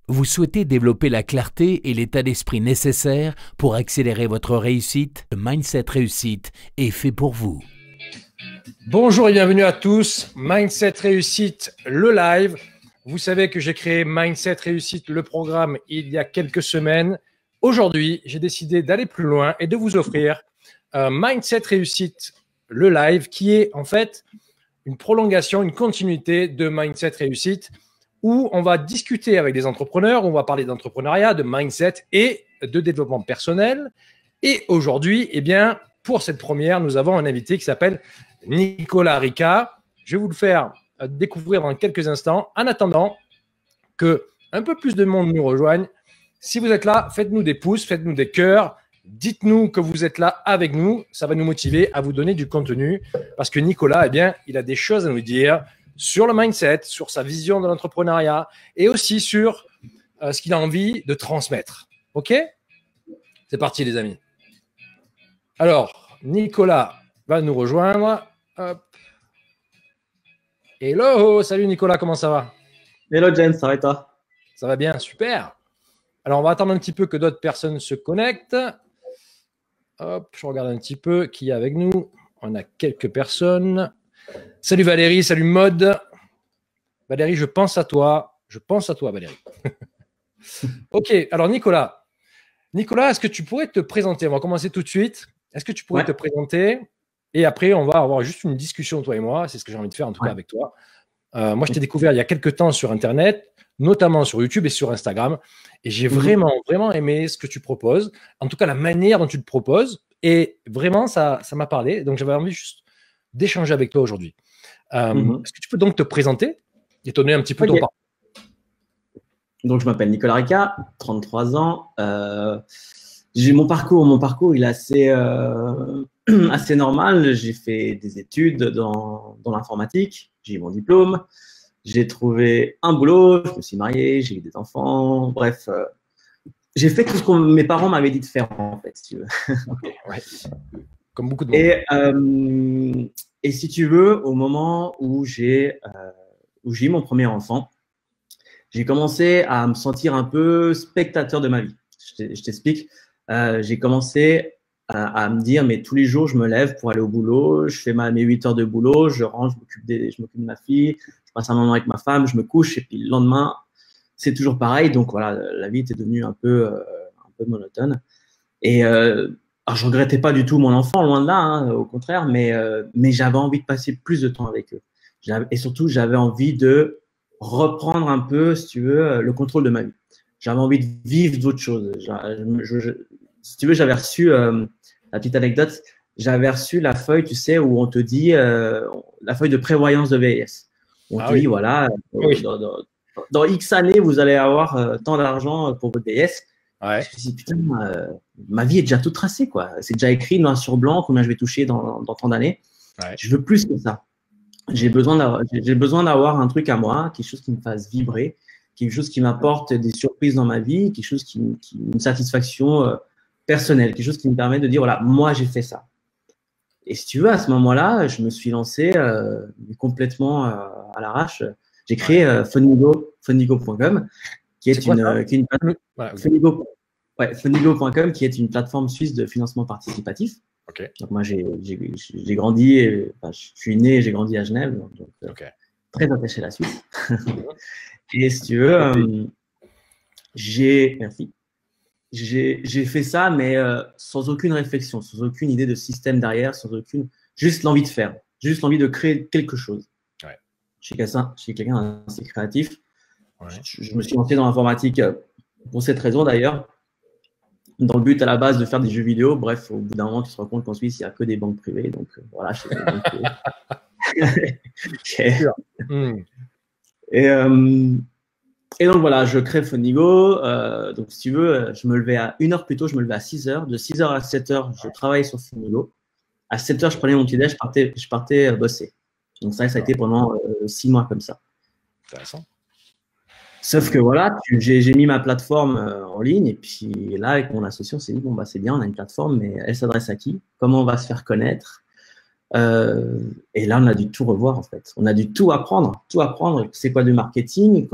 Vous souhaitez développer la clarté et l'état d'esprit nécessaires pour accélérer votre réussite? Le Mindset Réussite est fait pour vous. Bonjour et bienvenue à tous. Mindset Réussite, le live. Vous savez que j'ai créé Mindset Réussite, le programme, il y a quelques semaines. Aujourd'hui, j'ai décidé d'aller plus loin et de vous offrir Mindset Réussite, le live, qui est en fait une prolongation, une continuité de Mindset Réussite, où on va discuter avec des entrepreneurs, on va parler d'entrepreneuriat, de mindset et de développement personnel. Et aujourd'hui, eh bien, pour cette première, nous avons un invité qui s'appelle Nicolas Rica. Je vais vous le faire découvrir dans quelques instants. En attendant que un peu plus de monde nous rejoigne, si vous êtes là, faites-nous des pouces, faites-nous des cœurs. Dites-nous que vous êtes là avec nous. Ça va nous motiver à vous donner du contenu parce que Nicolas, eh bien, il a des choses à nous dire sur le mindset, sur sa vision de l'entrepreneuriat et aussi sur ce qu'il a envie de transmettre. OK? C'est parti, les amis. Alors, Nicolas va nous rejoindre. Hop. Hello, salut Nicolas, comment ça va? Hello James, ça va et toi? Ça va bien, super. Alors, on va attendre un petit peu que d'autres personnes se connectent. Hop, je regarde un petit peu qui est avec nous. On a quelques personnes. Salut Valérie, salut Maud. Valérie, je pense à toi. Je pense à toi, Valérie. Ok, alors Nicolas. Nicolas, est-ce que tu pourrais te présenter? On va commencer tout de suite. Est-ce que tu pourrais te présenter? Et après, on va avoir juste une discussion, toi et moi. C'est ce que j'ai envie de faire, en tout cas, avec toi. Moi, je t'ai découvert il y a quelques temps sur Internet, notamment sur YouTube et sur Instagram. Et j'ai vraiment, vraiment aimé ce que tu proposes. En tout cas, la manière dont tu le proposes. Et vraiment, ça m'a parlé. Donc, j'avais envie juste d'échanger avec toi aujourd'hui. Est-ce que tu peux donc te présenter et donner un petit peu ton parcours? Donc, je m'appelle Nicolas Rica, 33 ans. Mon parcours, il est assez, assez normal. J'ai fait des études dans l'informatique. J'ai eu mon diplôme. J'ai trouvé un boulot. Je me suis marié. J'ai eu des enfants. Bref, j'ai fait tout ce que mes parents m'avaient dit de faire, en fait, si tu veux. Ouais. Comme beaucoup de monde. Et si tu veux, au moment où j'ai eu mon premier enfant, j'ai commencé à me sentir un peu spectateur de ma vie. Je t'explique. J'ai commencé à me dire, mais tous les jours, je me lève pour aller au boulot, je fais mes 8 heures de boulot, je range, je m'occupe de ma fille, je passe un moment avec ma femme, je me couche et puis le lendemain, c'est toujours pareil. Donc voilà, la vie était devenue un peu monotone. Et alors, je regrettais pas du tout mon enfant, loin de là, hein, au contraire, mais j'avais envie de passer plus de temps avec eux. Et surtout, j'avais envie de reprendre un peu, si tu veux, le contrôle de ma vie. J'avais envie de vivre d'autres choses. Si tu veux, j'avais reçu, la petite anecdote, j'avais reçu la feuille, tu sais, où on te dit, la feuille de prévoyance de vieillesse. On te dit, voilà, dans X années, vous allez avoir tant d'argent pour votre vieillesse. Ouais. Je me suis dit, putain, ma vie est déjà toute tracée, quoi. C'est déjà écrit noir sur blanc combien je vais toucher dans tant d'années. Ouais. Je veux plus que ça. J'ai besoin d'avoir un truc à moi, quelque chose qui me fasse vibrer, quelque chose qui m'apporte des surprises dans ma vie, quelque chose une satisfaction personnelle, quelque chose qui me permet de dire, voilà, moi, j'ai fait ça. Et si tu veux, à ce moment-là, je me suis lancé complètement à l'arrache. J'ai créé Fundigo.com, qui est une Fundigo.com, qui est une plateforme suisse de financement participatif. Okay. Donc moi, j'ai grandi, je suis né et j'ai grandi à Genève, donc très attaché à la Suisse. Et si tu veux, j'ai fait ça, mais sans aucune réflexion, sans aucune idée de système derrière, juste l'envie de faire, juste l'envie de créer quelque chose. Ouais. Je suis quelqu'un d'assez créatif. Ouais. Je me suis lancé dans l'informatique pour cette raison d'ailleurs, dans le but à la base de faire des jeux vidéo. Bref, au bout d'un moment, tu te rends compte qu'en Suisse, il n'y a que des banques privées. Donc voilà, je fais des banques privées. Et donc voilà, je crée Fundigo. Donc si tu veux, je me levais à 1 heure plus tôt, je me levais à 6 heures. De 6 heures à 7 heures, je travaillais sur Fundigo. À 7 heures, je prenais mon petit déj, je partais bosser. Donc ça a été pendant 6 mois comme ça. Intéressant. Sauf que voilà, j'ai mis ma plateforme en ligne et puis là, avec mon associé, on s'est dit, bon, bah, c'est bien, on a une plateforme, mais elle s'adresse à qui? Comment on va se faire connaître? Et là, on a dû tout revoir en fait. On a dû tout apprendre. C'est quoi du marketing?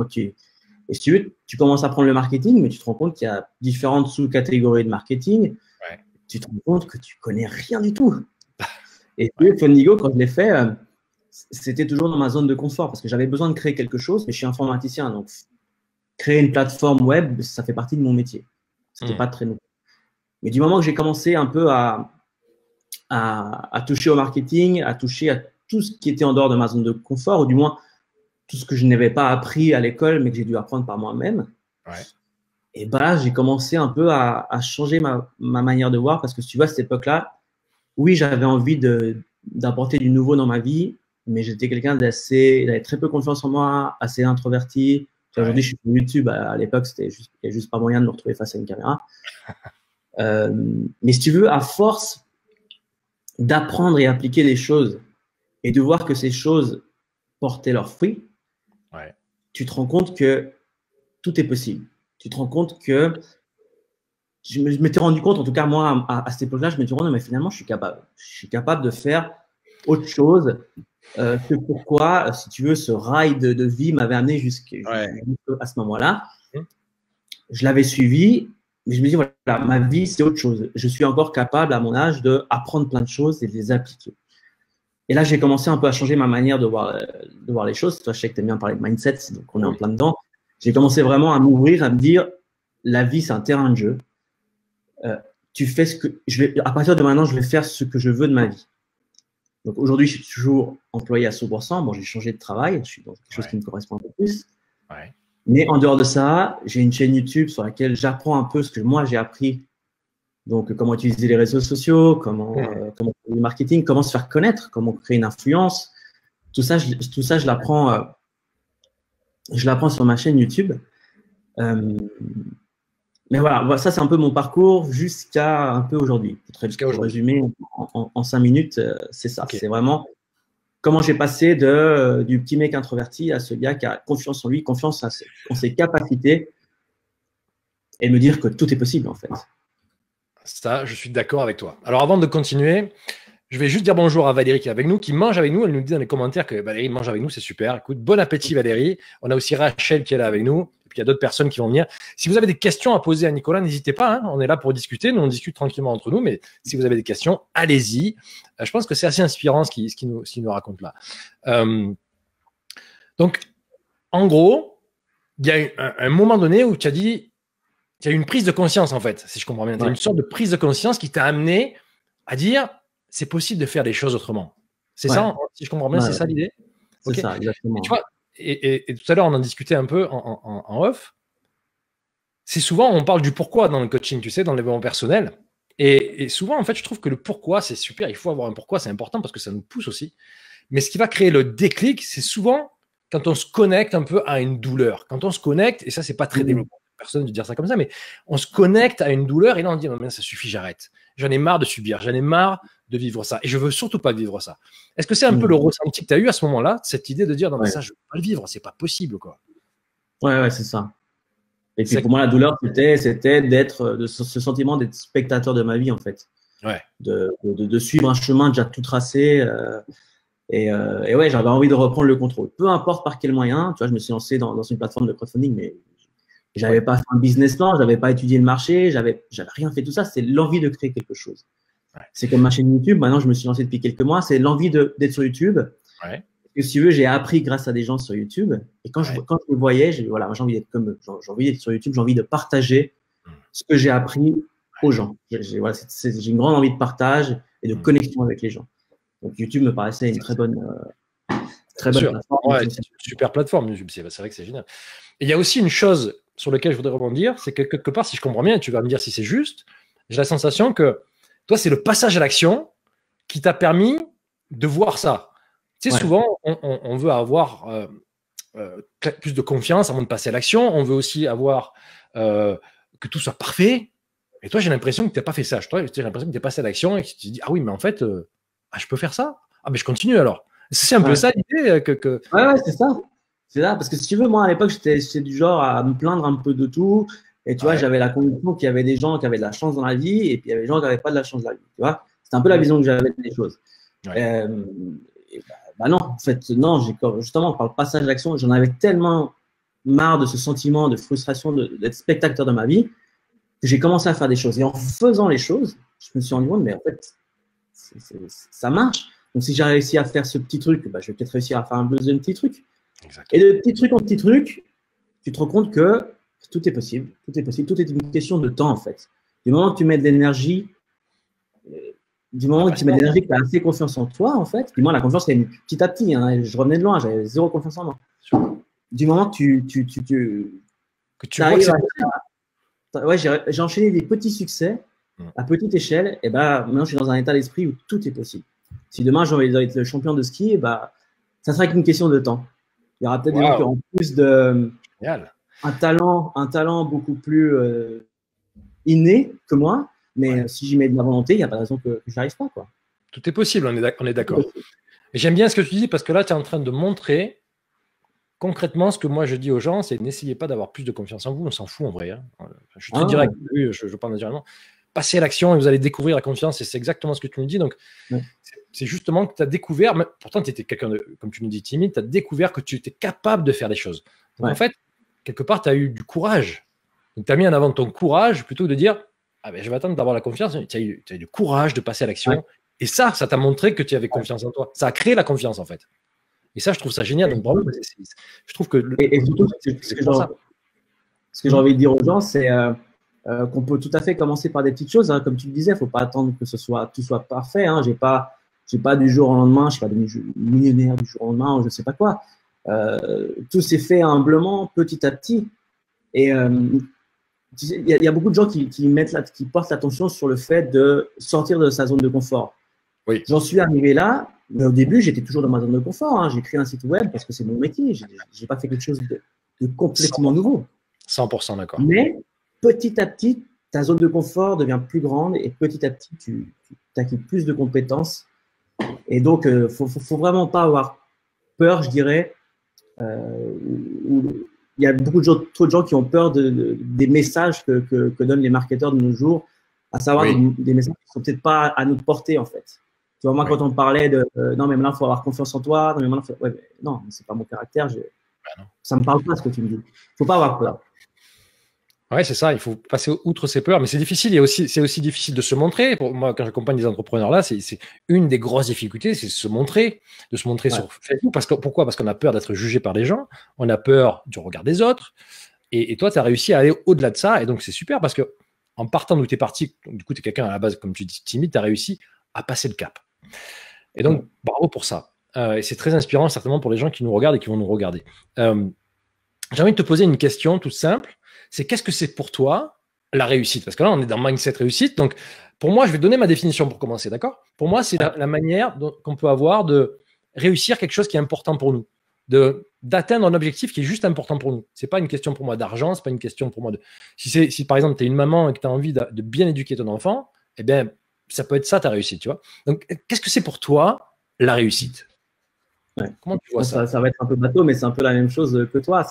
Et si tu veux, tu commences à prendre le marketing, mais tu te rends compte qu'il y a différentes sous-catégories de marketing. Ouais. Tu te rends compte que tu connais rien du tout. Et puis, Fundigo, quand je l'ai fait, c'était toujours dans ma zone de confort parce que j'avais besoin de créer quelque chose, mais je suis informaticien. Donc, créer une plateforme web, ça fait partie de mon métier. C'était pas très nouveau. Mais du moment que j'ai commencé un peu à toucher au marketing, à toucher à tout ce qui était en dehors de ma zone de confort, ou du moins tout ce que je n'avais pas appris à l'école, mais que j'ai dû apprendre par moi-même. Ouais. Et bah, j'ai commencé un peu à changer ma manière de voir parce que tu vois, à cette époque-là, oui, j'avais envie d'apporter du nouveau dans ma vie, mais j'étais quelqu'un j'avais très peu confiance en moi, assez introverti. Aujourd'hui, je suis sur YouTube. À l'époque, il n'y avait juste pas moyen de me retrouver face à une caméra. Mais si tu veux, à force d'apprendre et appliquer les choses et de voir que ces choses portaient leurs fruits, tu te rends compte que tout est possible. Tu te rends compte que je m'étais rendu compte, en tout cas moi, à cette époque-là, je me suis rendu compte, mais finalement, je suis capable de faire autre chose que pourquoi, si tu veux, ce rail de vie m'avait amené jusqu'à ce moment-là. Je l'avais suivi, mais je me dis, voilà, ma vie, c'est autre chose. Je suis encore capable, à mon âge, d'apprendre plein de choses et de les appliquer. Et là, j'ai commencé un peu à changer ma manière de voir les choses. Toi, je sais que tu aimes bien parler de mindset, donc on est en plein dedans. J'ai commencé vraiment à m'ouvrir, à me dire, la vie, c'est un terrain de jeu. Tu fais à partir de maintenant, je vais faire ce que je veux de ma vie. Donc aujourd'hui, je suis toujours employé à 100%. Bon, j'ai changé de travail, je suis dans quelque chose qui me correspond un peu plus. Mais en dehors de ça, j'ai une chaîne YouTube sur laquelle j'apprends un peu ce que moi j'ai appris. Donc, comment utiliser les réseaux sociaux, comment faire du marketing, comment se faire connaître, comment créer une influence. Tout ça, je l'apprends sur ma chaîne YouTube. Mais voilà, ça, c'est un peu mon parcours jusqu'à un peu aujourd'hui. Pour résumer en 5 minutes, c'est ça. C'est vraiment comment j'ai passé du petit mec introverti à ce gars qui a confiance en lui, confiance en ses capacités et me dire que tout est possible, en fait. Ça, je suis d'accord avec toi. Alors, avant de continuer, je vais juste dire bonjour à Valérie qui est avec nous, qui mange avec nous. Elle nous dit dans les commentaires que Valérie mange avec nous, c'est super. Écoute, bon appétit Valérie. On a aussi Rachel qui est là avec nous. Et puis, il y a d'autres personnes qui vont venir. Si vous avez des questions à poser à Nicolas, n'hésitez pas. On est là pour discuter. Nous, on discute tranquillement entre nous. Mais si vous avez des questions, allez-y. Je pense que c'est assez inspirant ce qu'il nous raconte là. Donc, en gros, il y a un moment donné où tu as dit, il y a eu une prise de conscience, en fait, si je comprends bien. Il y a une sorte de prise de conscience qui t'a amené à dire c'est possible de faire des choses autrement. C'est ça, si je comprends bien, c'est ça l'idée? C'est ça, exactement. Et tu vois, et tout à l'heure, on en discutait un peu en off. C'est souvent, on parle du pourquoi dans le coaching, tu sais, dans le développement personnel. Et souvent, en fait, je trouve que le pourquoi, c'est super. Il faut avoir un pourquoi, c'est important parce que ça nous pousse aussi. Mais ce qui va créer le déclic, c'est souvent quand on se connecte un peu à une douleur. Quand on se connecte, et ça, c'est pas très développant. Personne de dire ça comme ça, mais on se connecte à une douleur et là on dit non mais ça suffit, j'arrête. J'en ai marre de subir, j'en ai marre de vivre ça et je veux surtout pas vivre ça. Est-ce que c'est un peu le ressenti que tu as eu à ce moment-là, cette idée de dire non mais ça je veux pas le vivre, c'est pas possible quoi. Ouais, c'est ça. Et puis pour moi la douleur c'était d'être ce sentiment d'être spectateur de ma vie en fait. De suivre un chemin déjà tout tracé et ouais j'avais envie de reprendre le contrôle. Peu importe par quel moyen, tu vois je me suis lancé dans une plateforme de crowdfunding mais j'avais pas fait un business plan, j'avais pas étudié le marché, j'avais rien fait tout ça. C'est l'envie de créer quelque chose. C'est comme ma chaîne YouTube. Maintenant, je me suis lancé depuis quelques mois. C'est l'envie d'être sur YouTube. Parce que si tu veux, j'ai appris grâce à des gens sur YouTube. Et quand je me voyais, j'ai envie d'être comme eux. J'ai envie d'être sur YouTube. J'ai envie de partager ce que j'ai appris aux gens. J'ai une grande envie de partage et de connexion avec les gens. Donc YouTube me paraissait une très bonne plateforme. Ouais, super plateforme YouTube. C'est vrai que c'est génial. Et il y a aussi une chose sur laquelle je voudrais rebondir, c'est que quelque part, si je comprends bien, tu vas me dire si c'est juste, j'ai la sensation que toi, c'est le passage à l'action qui t'a permis de voir ça. Tu sais, souvent, on veut avoir plus de confiance avant de passer à l'action. On veut aussi avoir que tout soit parfait. Et toi, j'ai l'impression que tu n'as pas fait ça. J'ai l'impression que tu es passé à l'action et que tu te dis, ah oui, mais en fait, je peux faire ça. Ah, mais je continue alors. C'est un peu ça l'idée que… Ouais, c'est ça. C'est ça, parce que si tu veux, moi à l'époque, j'étais du genre à me plaindre un peu de tout. Et tu vois, j'avais la conviction qu'il y avait des gens qui avaient de la chance dans la vie et puis il y avait des gens qui n'avaient pas de la chance dans la vie. Tu vois, c'était un peu la vision que j'avais des choses. Non, en fait, non, justement, par le passage à l'action, j'en avais tellement marre de ce sentiment de frustration d'être spectateur de ma vie, que j'ai commencé à faire des choses. Et en faisant les choses, je me suis rendu compte, mais en fait, ça marche. Donc, si j'ai réussi à faire ce petit truc, bah, je vais peut-être réussir à faire un deuxième petit truc. Exactement. Et de petit truc en petit truc, tu te rends compte que tout est possible. Tout est possible. Tout est une question de temps, en fait. Du moment que tu mets de l'énergie, du moment que tu mets de l'énergie, que tu as assez confiance en toi, en fait, du moins la confiance, c'est petit à petit. Hein, je revenais de loin, j'avais zéro confiance en moi. Du moment que tu arrives ouais, j'ai enchaîné des petits succès à petite échelle, et bah, maintenant je suis dans un état d'esprit où tout est possible. Si demain j'ai envie d'être le champion de ski, et bah, ça sera qu'une question de temps. Il y aura peut-être des gens qui auront plus un talent beaucoup plus inné que moi, mais si j'y mets de la volonté, il n'y a pas de raison que je n'y arrive pas, quoi. Tout est possible, on est d'accord. Et j'aime bien ce que tu dis parce que là, tu es en train de montrer concrètement ce que moi je dis aux gens, c'est n'essayez pas d'avoir plus de confiance en vous, on s'en fout en vrai. Hein. Je suis très direct, je parle naturellement. Passez à l'action et vous allez découvrir la confiance, et c'est exactement ce que tu nous dis. Donc, c'est justement que tu as découvert, pourtant tu étais quelqu'un de, comme tu nous dis, timide, tu as découvert que tu étais capable de faire des choses. Donc, en fait, quelque part, tu as eu du courage. Donc, tu as mis en avant ton courage plutôt que de dire ah ben, je vais attendre d'avoir la confiance. Tu as eu du courage de passer à l'action. Et ça t'a montré que tu avais confiance en toi. Ça a créé la confiance, en fait. Et ça, je trouve ça génial. Donc, bravo. Je trouve que. Et surtout, ce que j'ai envie de dire aux gens, c'est qu'on peut tout à fait commencer par des petites choses. Hein. Comme tu le disais, il ne faut pas attendre que tout soit parfait. Hein. J'ai pas du jour au lendemain, je ne suis pas devenu millionnaire du jour au lendemain, ou je ne sais pas quoi. Tout s'est fait humblement, petit à petit. Et il y a beaucoup de gens qui portent l'attention sur le fait de sortir de sa zone de confort. Oui. J'en suis arrivé là, mais au début, j'étais toujours dans ma zone de confort. Hein. J'ai créé un site web parce que c'est mon métier. Je n'ai pas fait quelque chose de complètement nouveau. 100% d'accord. Mais petit à petit, ta zone de confort devient plus grande et petit à petit, tu acquiers plus de compétences. Et donc, il ne faut vraiment pas avoir peur, je dirais. Il y a trop de gens qui ont peur des messages que donnent les marketeurs de nos jours, à savoir des messages qui ne sont peut-être pas à notre portée, en fait. Tu vois, moi, quand on parlait de non, mais maintenant, il faut avoir confiance en toi. Non, mais non, ce n'est pas mon caractère. Ça ne me parle pas ce que tu me dis. Il ne faut pas avoir peur. Oui, c'est ça. Il faut passer outre ses peurs. Mais c'est difficile. C'est aussi difficile de se montrer. Pour moi, quand j'accompagne des entrepreneurs là, c'est une des grosses difficultés, c'est de se montrer sur Facebook. Pourquoi ? Parce qu'on a peur d'être jugé par les gens. On a peur du regard des autres. Et toi, tu as réussi à aller au-delà de ça. Et donc, c'est super parce que en partant d'où tu es parti, du coup, tu es quelqu'un à la base, comme tu dis, timide, tu as réussi à passer le cap. Et donc, bravo pour ça. Et c'est très inspirant, certainement, pour les gens qui nous regardent et qui vont nous regarder. J'ai envie de te poser une question toute simple. C'est qu'est-ce que c'est pour toi la réussite? Parce que là, on est dans mindset réussite. Donc, pour moi, je vais donner ma définition pour commencer, d'accord? Pour moi, c'est la manière qu'on peut avoir de réussir quelque chose qui est important pour nous, d'atteindre un objectif qui est juste important pour nous. C'est pas une question pour moi d'argent, c'est pas une question pour moi de… Si par exemple, tu es une maman et que tu as envie de bien éduquer ton enfant, eh bien, ça peut être ça ta réussite, tu vois. Donc, qu'est-ce que c'est pour toi la réussite? Comment tu vois ça? Ça va être un peu bateau, mais c'est un peu la même chose que toi.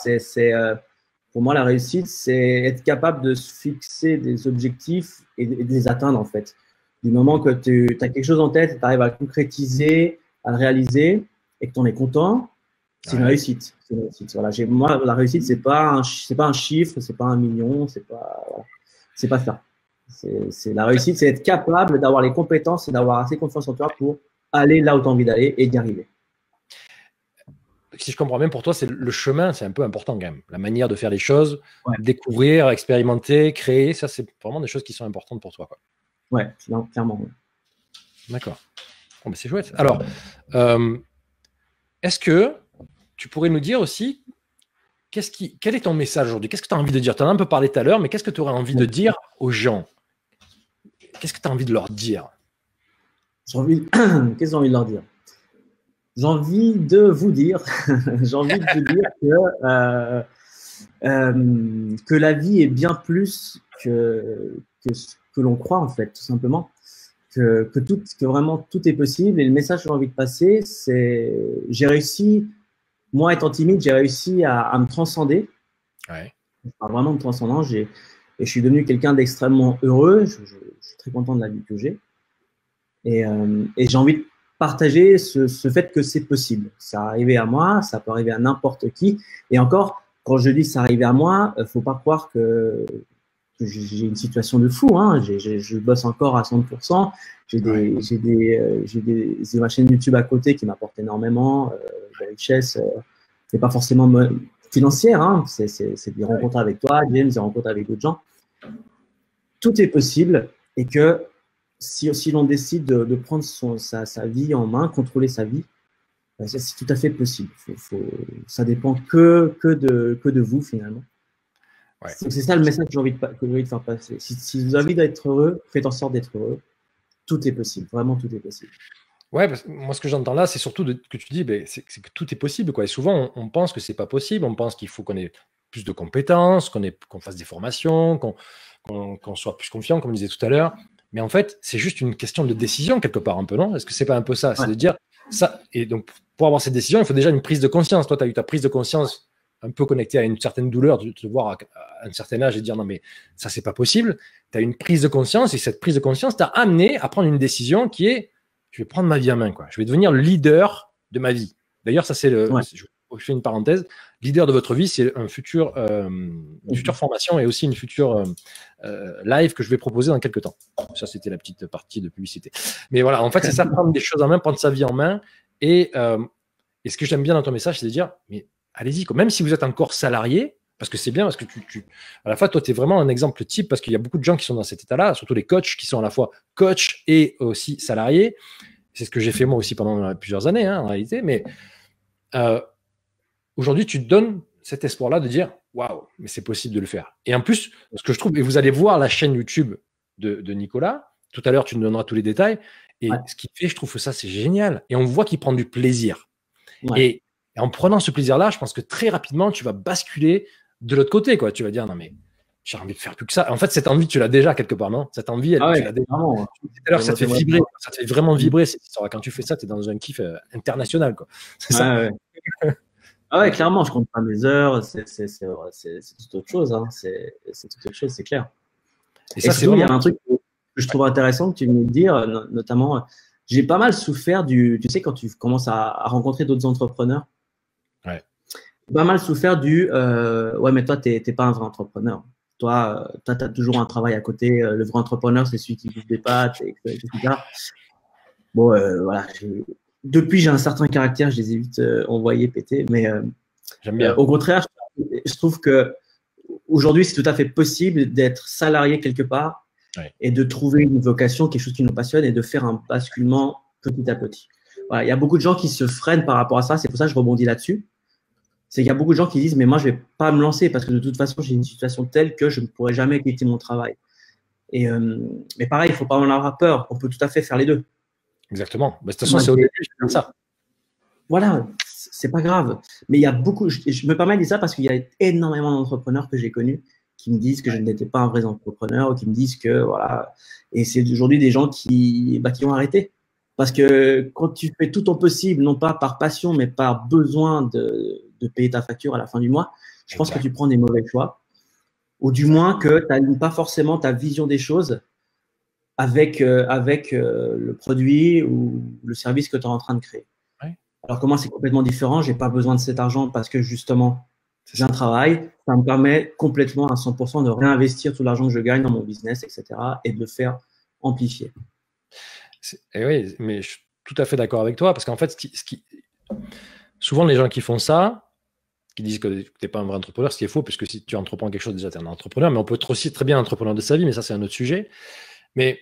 Pour moi, la réussite, c'est être capable de se fixer des objectifs et de les atteindre, en fait. Du moment que tu as quelque chose en tête, tu arrives à le concrétiser, à le réaliser et que tu en es content, c'est une réussite. C'est une réussite. Voilà. Moi, la réussite, c'est pas un chiffre, c'est pas 1 million, c'est pas ça. La réussite, c'est être capable d'avoir les compétences et d'avoir assez confiance en toi pour aller là où tu as envie d'aller et d'y arriver. Si je comprends bien, pour toi, c'est le chemin, c'est un peu important quand même. La manière de faire les choses, découvrir, expérimenter, créer, ça, c'est vraiment des choses qui sont importantes pour toi, quoi. Ouais, clairement. Ouais. D'accord. Bon, ben, c'est chouette. Alors, est-ce que tu pourrais nous dire aussi quel est ton message aujourd'hui? Qu'est-ce que tu as envie de dire? Tu en as un peu parlé tout à l'heure, mais qu'est-ce que tu aurais envie de dire aux gens? Qu'est-ce que tu as envie de leur dire? Qu'est-ce que j'ai envie de leur dire? J'ai envie de vous dire, que la vie est bien plus que ce que l'on croit, en fait, tout simplement. Que vraiment tout est possible. Et le message que j'ai envie de passer, c'est j'ai réussi, moi étant timide, j'ai réussi à me transcender. Ouais. Je parle vraiment de transcendance. Et je suis devenu quelqu'un d'extrêmement heureux. Je suis très content de la vie que j'ai. Et j'ai envie de partager ce fait que c'est possible. Ça arrivé à moi, ça peut arriver à n'importe qui. Et encore, quand je dis que ça arrivait à moi, faut pas croire que j'ai une situation de fou. Hein. Je bosse encore à 100%. J'ai ma chaîne YouTube à côté qui m'apporte énormément de richesse. C'est pas forcément financière. Hein. C'est des rencontres avec toi, James, des rencontres avec d'autres gens. Tout est possible et que si l'on décide de prendre sa vie en main, contrôler sa vie, c'est tout à fait possible. Ça dépend que de vous finalement. Ouais. C'est ça le message que j'ai envie de faire passer. Si vous avez envie d'être heureux, faites en sorte d'être heureux. Tout est possible, vraiment tout est possible. Ouais, parce que moi ce que j'entends là, c'est surtout que tu dis, c'est que tout est possible, quoi. Et souvent, on pense que c'est pas possible. On pense qu'il faut qu'on ait plus de compétences, qu'on fasse des formations, qu'on soit plus confiant, comme je disais tout à l'heure. Mais en fait, c'est juste une question de décision quelque part, un peu, non? Est-ce que c'est pas un peu ça? C'est de dire ça. Et donc, pour avoir cette décision, il faut déjà une prise de conscience. Toi, tu as eu ta prise de conscience un peu connectée à une certaine douleur, de te voir à un certain âge et dire non, mais ça, c'est pas possible. Tu as une prise de conscience et cette prise de conscience t'a amené à prendre une décision qui est je vais prendre ma vie en main, quoi. Je vais devenir le leader de ma vie. D'ailleurs, ça, c'est je fais une parenthèse. Leader de votre vie, c'est une future formation et aussi une future live que je vais proposer dans quelques temps. Ça, c'était la petite partie de publicité. Mais voilà, en fait, c'est ça, prendre des choses en main, prendre sa vie en main. Et ce que j'aime bien dans ton message, c'est de dire, mais allez-y, même si vous êtes encore salarié, parce que c'est bien, parce que à la fois, toi, tu es vraiment un exemple type, parce qu'il y a beaucoup de gens qui sont dans cet état-là, surtout les coachs qui sont à la fois coachs et aussi salariés. C'est ce que j'ai fait moi aussi pendant plusieurs années, hein, en réalité. Mais aujourd'hui, tu te donnes cet espoir-là de dire, waouh, mais c'est possible de le faire. Et en plus, ce que je trouve, et vous allez voir la chaîne YouTube de Nicolas, tout à l'heure, tu nous donneras tous les détails. Et ce qu'il fait, je trouve que ça, c'est génial. Et on voit qu'il prend du plaisir. Ouais. Et en prenant ce plaisir-là, je pense que très rapidement, tu vas basculer de l'autre côté, quoi. Tu vas dire, non, mais j'ai envie de faire plus que ça. En fait, cette envie, tu l'as déjà quelque part, non? Cette envie, tu l'as déjà. Tout à l'heure, ça te fait vibrer. Ça te fait vraiment vibrer. Quand tu fais ça, tu es dans un kiff international, quoi. C'est ça. Ouais. Ah ouais, clairement, je compte pas mes heures. C'est tout autre chose. Hein. C'est tout autre chose, c'est clair. Et ça, c'est vraiment... Il y a un truc que je trouve intéressant que tu venais de dire, notamment, j'ai pas mal souffert tu sais, quand tu commences à rencontrer d'autres entrepreneurs. Ouais. Pas mal souffert ouais, mais toi, t'es pas un vrai entrepreneur. Toi, tu as toujours un travail à côté. Le vrai entrepreneur, c'est celui qui bouffe des pâtes, etc. Bon, voilà. Depuis, j'ai un certain caractère, je les ai vite envoyés péter. Mais j'aime bien. Au contraire, je trouve que aujourd'hui, c'est tout à fait possible d'être salarié quelque part et de trouver une vocation, quelque chose qui nous passionne et de faire un basculement petit à petit. Voilà, il y a beaucoup de gens qui se freinent par rapport à ça. C'est pour ça que je rebondis là-dessus. C'est qu'il y a beaucoup de gens qui disent, mais moi, je ne vais pas me lancer parce que de toute façon, j'ai une situation telle que je ne pourrai jamais quitter mon travail. Mais pareil, il ne faut pas en avoir peur. On peut tout à fait faire les deux. Exactement. Mais de toute façon, c'est au début, je fais ça. Voilà, c'est pas grave. Mais il y a beaucoup, je me permets de dire ça parce qu'il y a énormément d'entrepreneurs que j'ai connus qui me disent que je n'étais pas un vrai entrepreneur ou qui me disent que, voilà. Et c'est aujourd'hui des gens qui ont arrêté. Parce que quand tu fais tout ton possible, non pas par passion, mais par besoin de payer ta facture à la fin du mois, je pense que tu prends des mauvais choix. Ou du moins que tu n'alignes pas forcément ta vision des choses avec le produit ou le service que tu es en train de créer. Ouais. Alors que moi, c'est complètement différent. Je n'ai pas besoin de cet argent parce que justement, j'ai un travail. Ça me permet complètement à 100% de réinvestir tout l'argent que je gagne dans mon business, etc. et de le faire amplifier. Et oui, mais je suis tout à fait d'accord avec toi parce qu'en fait, souvent les gens qui font ça, qui disent que tu n'es pas un vrai entrepreneur, ce qui est faux, puisque si tu entreprends quelque chose, déjà tu es un entrepreneur, mais on peut être aussi très bien entrepreneur de sa vie, mais ça c'est un autre sujet. Mais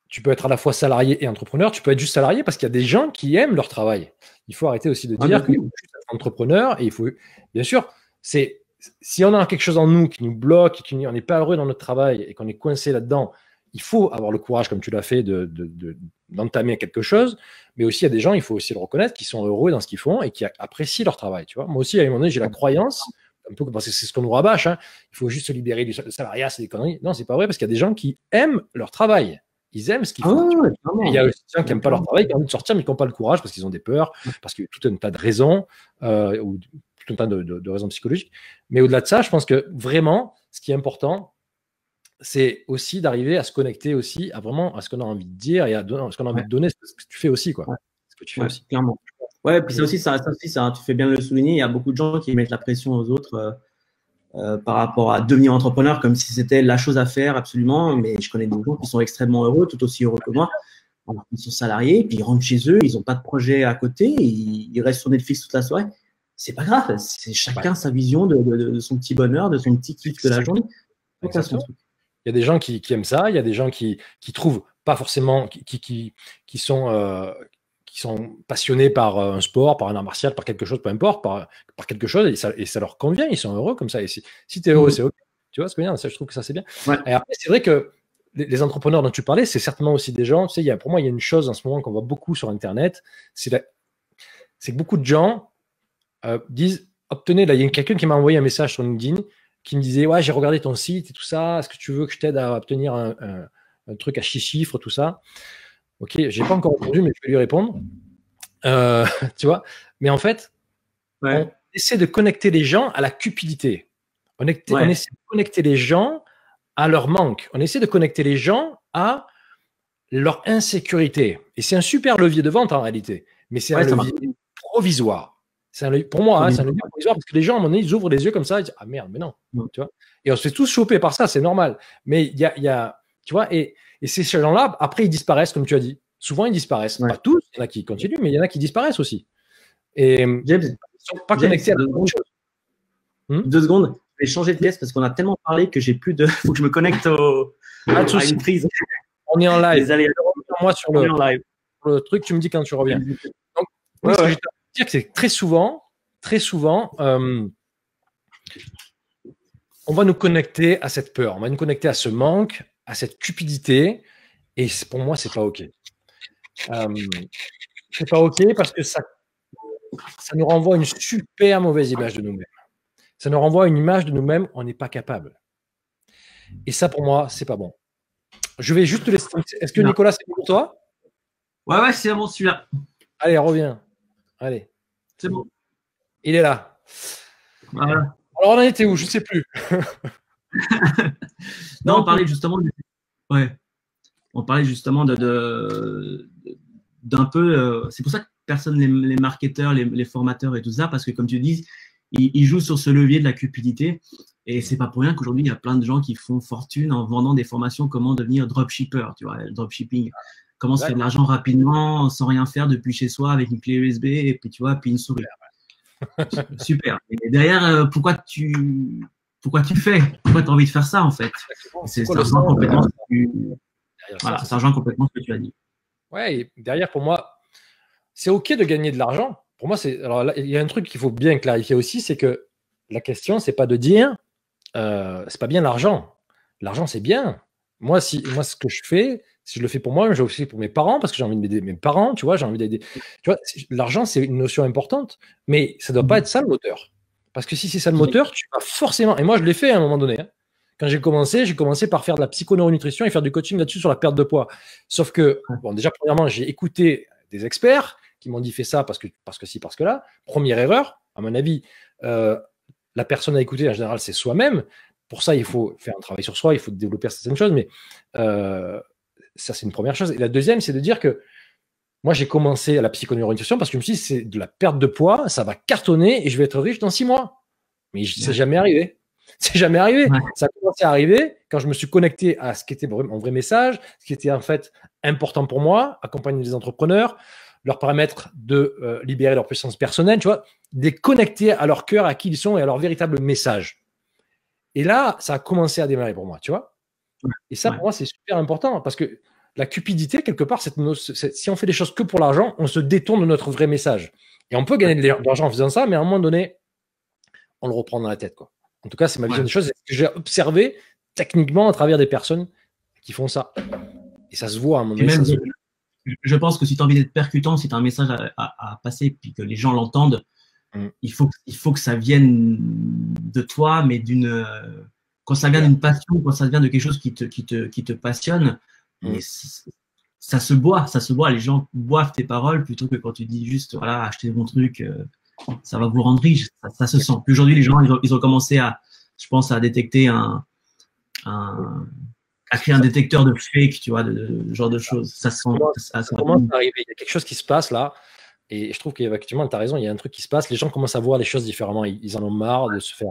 tu peux être à la fois salarié et entrepreneur, tu peux être juste salarié parce qu'il y a des gens qui aiment leur travail. Il faut arrêter aussi de dire qu'il faut juste être entrepreneur et il faut, bien sûr, si on a quelque chose en nous qui nous bloque, on n'est pas heureux dans notre travail et qu'on est coincé là-dedans, il faut avoir le courage, comme tu l'as fait, d'entamer quelque chose. Mais aussi, il y a des gens, il faut aussi le reconnaître, qui sont heureux dans ce qu'ils font et qui apprécient leur travail. Tu vois, moi aussi, à un moment donné, j'ai la croyance, un peu parce que c'est ce qu'on nous rabâche, hein, il faut juste se libérer du salariat, c'est des conneries. Non, c'est pas vrai, parce qu'il y a des gens qui aiment leur travail. Ils aiment ce qu'ils font. Et il y a aussi des gens qui n'aiment pas leur travail, qui ont envie de sortir, mais qui n'ont pas le courage parce qu'ils ont des peurs, parce qu'il y a tout un tas de raisons, ou tout un tas de raisons psychologiques. Mais au-delà de ça, je pense que vraiment, ce qui est important, c'est aussi d'arriver à se connecter aussi à vraiment à ce qu'on a envie de dire et à ce qu'on a envie de donner, ce que tu fais aussi, quoi. Ce que tu fais aussi. Clairement. Ouais, puis ça, tu fais bien de le souligner. Il y a beaucoup de gens qui mettent la pression aux autres par rapport à devenir entrepreneur comme si c'était la chose à faire absolument. Mais je connais des gens qui sont extrêmement heureux, tout aussi heureux que moi. Alors, ils sont salariés, puis ils rentrent chez eux, ils n'ont pas de projet à côté, ils restent sur Netflix toute la soirée. C'est pas grave, c'est chacun sa vision de son petit bonheur, de son petit kiff de la journée. Il y a des gens qui aiment ça, il y a des gens qui trouvent pas forcément, qui sont passionnés par un sport, par un art martial, par quelque chose, peu importe, par quelque chose, et ça leur convient, ils sont heureux comme ça. Et si tu es heureux, c'est OK. Tu vois ce que je veux dire? Ça, je trouve que ça, c'est bien. Ouais. Et après, c'est vrai que les entrepreneurs dont tu parlais, c'est certainement aussi des gens, tu sais, pour moi, il y a une chose en ce moment qu'on voit beaucoup sur Internet, c'est que beaucoup de gens disent, obtenez, là, il y a quelqu'un qui m'a envoyé un message sur LinkedIn qui me disait, ouais, j'ai regardé ton site et tout ça, est-ce que tu veux que je t'aide à obtenir un truc à 6 chiffres, tout ça? Ok, j'ai pas encore répondu, mais je vais lui répondre. Tu vois? Mais en fait, on essaie de connecter les gens à la cupidité. On essaie de connecter les gens à leur manque. On essaie de connecter les gens à leur insécurité. Et c'est un super levier de vente en réalité. Mais c'est un levier provisoire. Pour moi, c'est un levier provisoire parce que les gens, à un moment donné, ils ouvrent les yeux comme ça, ils disent ah merde, mais non. Tu vois, et on se fait tous choper par ça, c'est normal. Mais il y a, tu vois, et ces gens-là, après, ils disparaissent, comme tu as dit. Souvent, ils disparaissent. Pas tous, il y en a qui continuent, mais il y en a qui disparaissent aussi. Et James, ils ne sont pas connectés à la bonne chose. 2 secondes, je vais changer de pièce parce qu'on a tellement parlé que j'ai plus de. Il faut que je me connecte à une prise. On est en live. Allez, moi sur le truc, tu me dis quand tu reviens. Donc, ce que je veux dire, c'est que très souvent, on va nous connecter à cette peur, on va nous connecter à ce manque, à cette cupidité, et pour moi, c'est pas OK. C'est pas OK parce que ça nous renvoie une super mauvaise image de nous-mêmes. Ça nous renvoie une image de nous-mêmes, on n'est pas capable. Et ça, pour moi, c'est pas bon. Je vais juste te laisser. Est-ce que Nicolas, c'est bon pour toi? Ouais, c'est bon celui-là. Allez, reviens. Allez. C'est bon. Il est là. Voilà. Alors, on en était où? Je ne sais plus. Non, on parlait justement on parlait justement d'un peu. C'est pour ça que personne, les marketeurs, les formateurs et tout ça, parce que comme tu dis, ils jouent sur ce levier de la cupidité. Et c'est pas pour rien qu'aujourd'hui, il y a plein de gens qui font fortune en vendant des formations comment devenir dropshipper, tu vois, le dropshipping. Comment se faire de l'argent rapidement, sans rien faire depuis chez soi, avec une clé USB, et puis tu vois, puis une souris. Super. Et derrière, pourquoi tu fais? Pourquoi tu as envie de faire ça, en fait? C'est argent complètement c'est argent complètement ce que tu as dit. Ouais, et derrière, pour moi, c'est OK de gagner de l'argent. Pour moi, alors là, il y a un truc qu'il faut bien clarifier aussi, c'est que la question, c'est pas de dire c'est pas bien l'argent. L'argent, c'est bien. Moi, ce que je fais, si je le fais pour moi, je le fais pour mes parents parce que j'ai envie d'aider mes parents, tu vois, j'ai envie d'aider. Tu vois, l'argent, c'est une notion importante, mais ça doit pas être ça le moteur. Parce que si c'est ça le moteur, tu vas forcément. Et moi, je l'ai fait à un moment donné. Hein. Quand j'ai commencé par faire de la psychoneuronutrition et faire du coaching là-dessus sur la perte de poids. Sauf que, bon, déjà, premièrement, j'ai écouté des experts qui m'ont dit fais ça parce que si, parce que là. Première erreur, à mon avis, la personne à écouter en général, c'est soi-même. Pour ça, il faut faire un travail sur soi, il faut développer certaines choses, mais ça, c'est une première chose. Et la deuxième, c'est de dire que moi, j'ai commencé à la psychoneuronutrition parce que je me suis dit, c'est de la perte de poids, ça va cartonner et je vais être riche dans 6 mois. Mais c'est jamais arrivé. C'est jamais arrivé. Ouais. Ça a commencé à arriver quand je me suis connecté à ce qui était mon vrai message, ce qui était en fait important pour moi, accompagner les entrepreneurs, leur permettre de libérer leur puissance personnelle, tu vois, de les connecter à leur cœur, à qui ils sont et à leur véritable message. Et là, ça a commencé à démarrer pour moi, tu vois. Et ça, pour moi, c'est super important parce que la cupidité, quelque part, si on fait des choses que pour l'argent, on se détourne de notre vrai message. Et on peut gagner de l'argent en faisant ça, mais à un moment donné, on le reprend dans la tête, quoi. En tout cas, c'est ma vision des choses. C'est ce que j'ai observé techniquement à travers des personnes qui font ça. Et ça se voit à un moment donné. Je pense que si tu as envie d'être percutant, si tu as un message à passer puis que les gens l'entendent, il faut que ça vienne de toi, mais quand ça vient d'une passion, quand ça vient de quelque chose qui te passionne, et ça se boit. Les gens boivent tes paroles plutôt que quand tu dis juste voilà, achetez mon truc, ça va vous rendre riche. Ça se sent. Puis aujourd'hui, les gens ils ont commencé je pense, à détecter à créer un détecteur de fake, tu vois, de genre de choses. Ça commence à arriver. Il y a quelque chose qui se passe là. Et je trouve qu'effectivement, tu as raison, il y a un truc qui se passe. Les gens commencent à voir les choses différemment. Ils en ont marre de se faire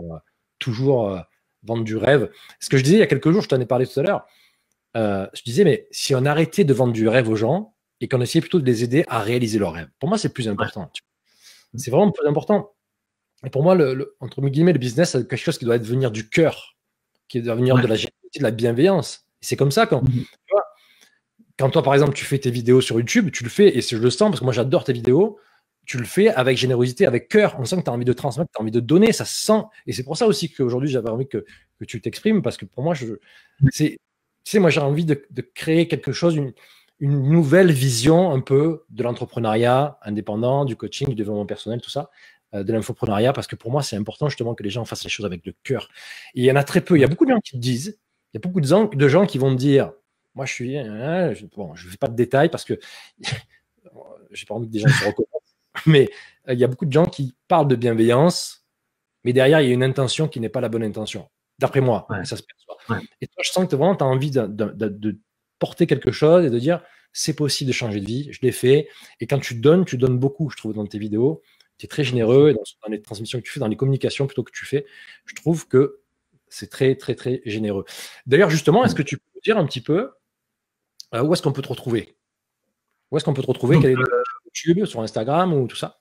toujours vendre du rêve. Ce que je disais il y a quelques jours, je t'en ai parlé tout à l'heure. Je disais, mais si on arrêtait de vendre du rêve aux gens et qu'on essayait plutôt de les aider à réaliser leurs rêves, pour moi, c'est plus important. C'est vraiment plus important. Et pour moi, entre guillemets, le business, c'est quelque chose qui doit venir du cœur, qui doit venir de la générosité, de la bienveillance. Et c'est comme ça quand, tu vois, quand toi, par exemple, tu fais tes vidéos sur YouTube, tu le fais, et je le sens, parce que moi, j'adore tes vidéos, tu le fais avec générosité, avec cœur. On sent que tu as envie de transmettre, tu as envie de donner, ça se sent. Et c'est pour ça aussi qu'aujourd'hui, j'avais envie que tu t'exprimes, parce que pour moi, moi, j'ai envie de créer quelque chose, une nouvelle vision un peu de l'entrepreneuriat indépendant, du coaching, du développement personnel, tout ça, de l'infoprenariat, parce que pour moi, c'est important justement que les gens fassent les choses avec le cœur. Et il y en a très peu. Il y a beaucoup de gens qui te disent, il y a beaucoup de gens qui vont me dire, moi, je ne fais pas de détails parce que j'ai pas envie que des gens se reconnaissent, mais il y a beaucoup de gens qui parlent de bienveillance, mais derrière, il y a une intention qui n'est pas la bonne intention. D'après moi, ça se perçoit. Et toi, je sens que vraiment, tu as envie de porter quelque chose et de dire, c'est possible de changer de vie, je l'ai fait. Et quand tu donnes beaucoup, je trouve, dans tes vidéos. Tu es très généreux dans les transmissions que tu fais, dans les communications plutôt que tu fais. Je trouve que c'est très, très, très généreux. D'ailleurs, justement, est-ce que tu peux dire un petit peu où est-ce qu'on peut te retrouver? Où est-ce qu'on peut te retrouver? Quel est le YouTube, sur Instagram ou tout ça?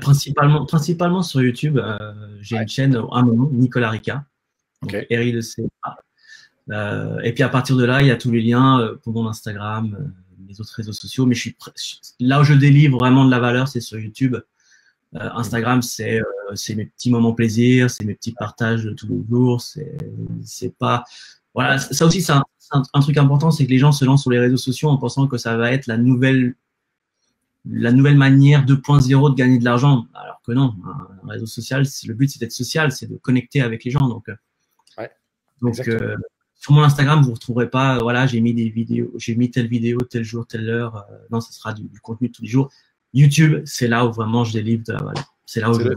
Principalement sur YouTube. J'ai une chaîne à un moment, Nicolas Rica. RICA. Et puis à partir de là, il y a tous les liens pour mon Instagram, les autres réseaux sociaux. Mais là où je délivre vraiment de la valeur, c'est sur YouTube. Instagram, c'est mes petits moments plaisir, c'est mes petits partages de tous les jours. C'est pas, voilà, ça aussi, c'est un truc important, c'est que les gens se lancent sur les réseaux sociaux en pensant que ça va être la nouvelle manière 2.0 de gagner de l'argent. Alors que non, un réseau social, le but c'est d'être social, c'est de connecter avec les gens. Donc sur mon Instagram, vous ne retrouverez pas, voilà, j'ai mis des vidéos, j'ai mis telle vidéo, tel jour, telle heure. Non, ce sera du contenu de tous les jours. YouTube, c'est là où vraiment je délivre de la valeur. C'est là où je vais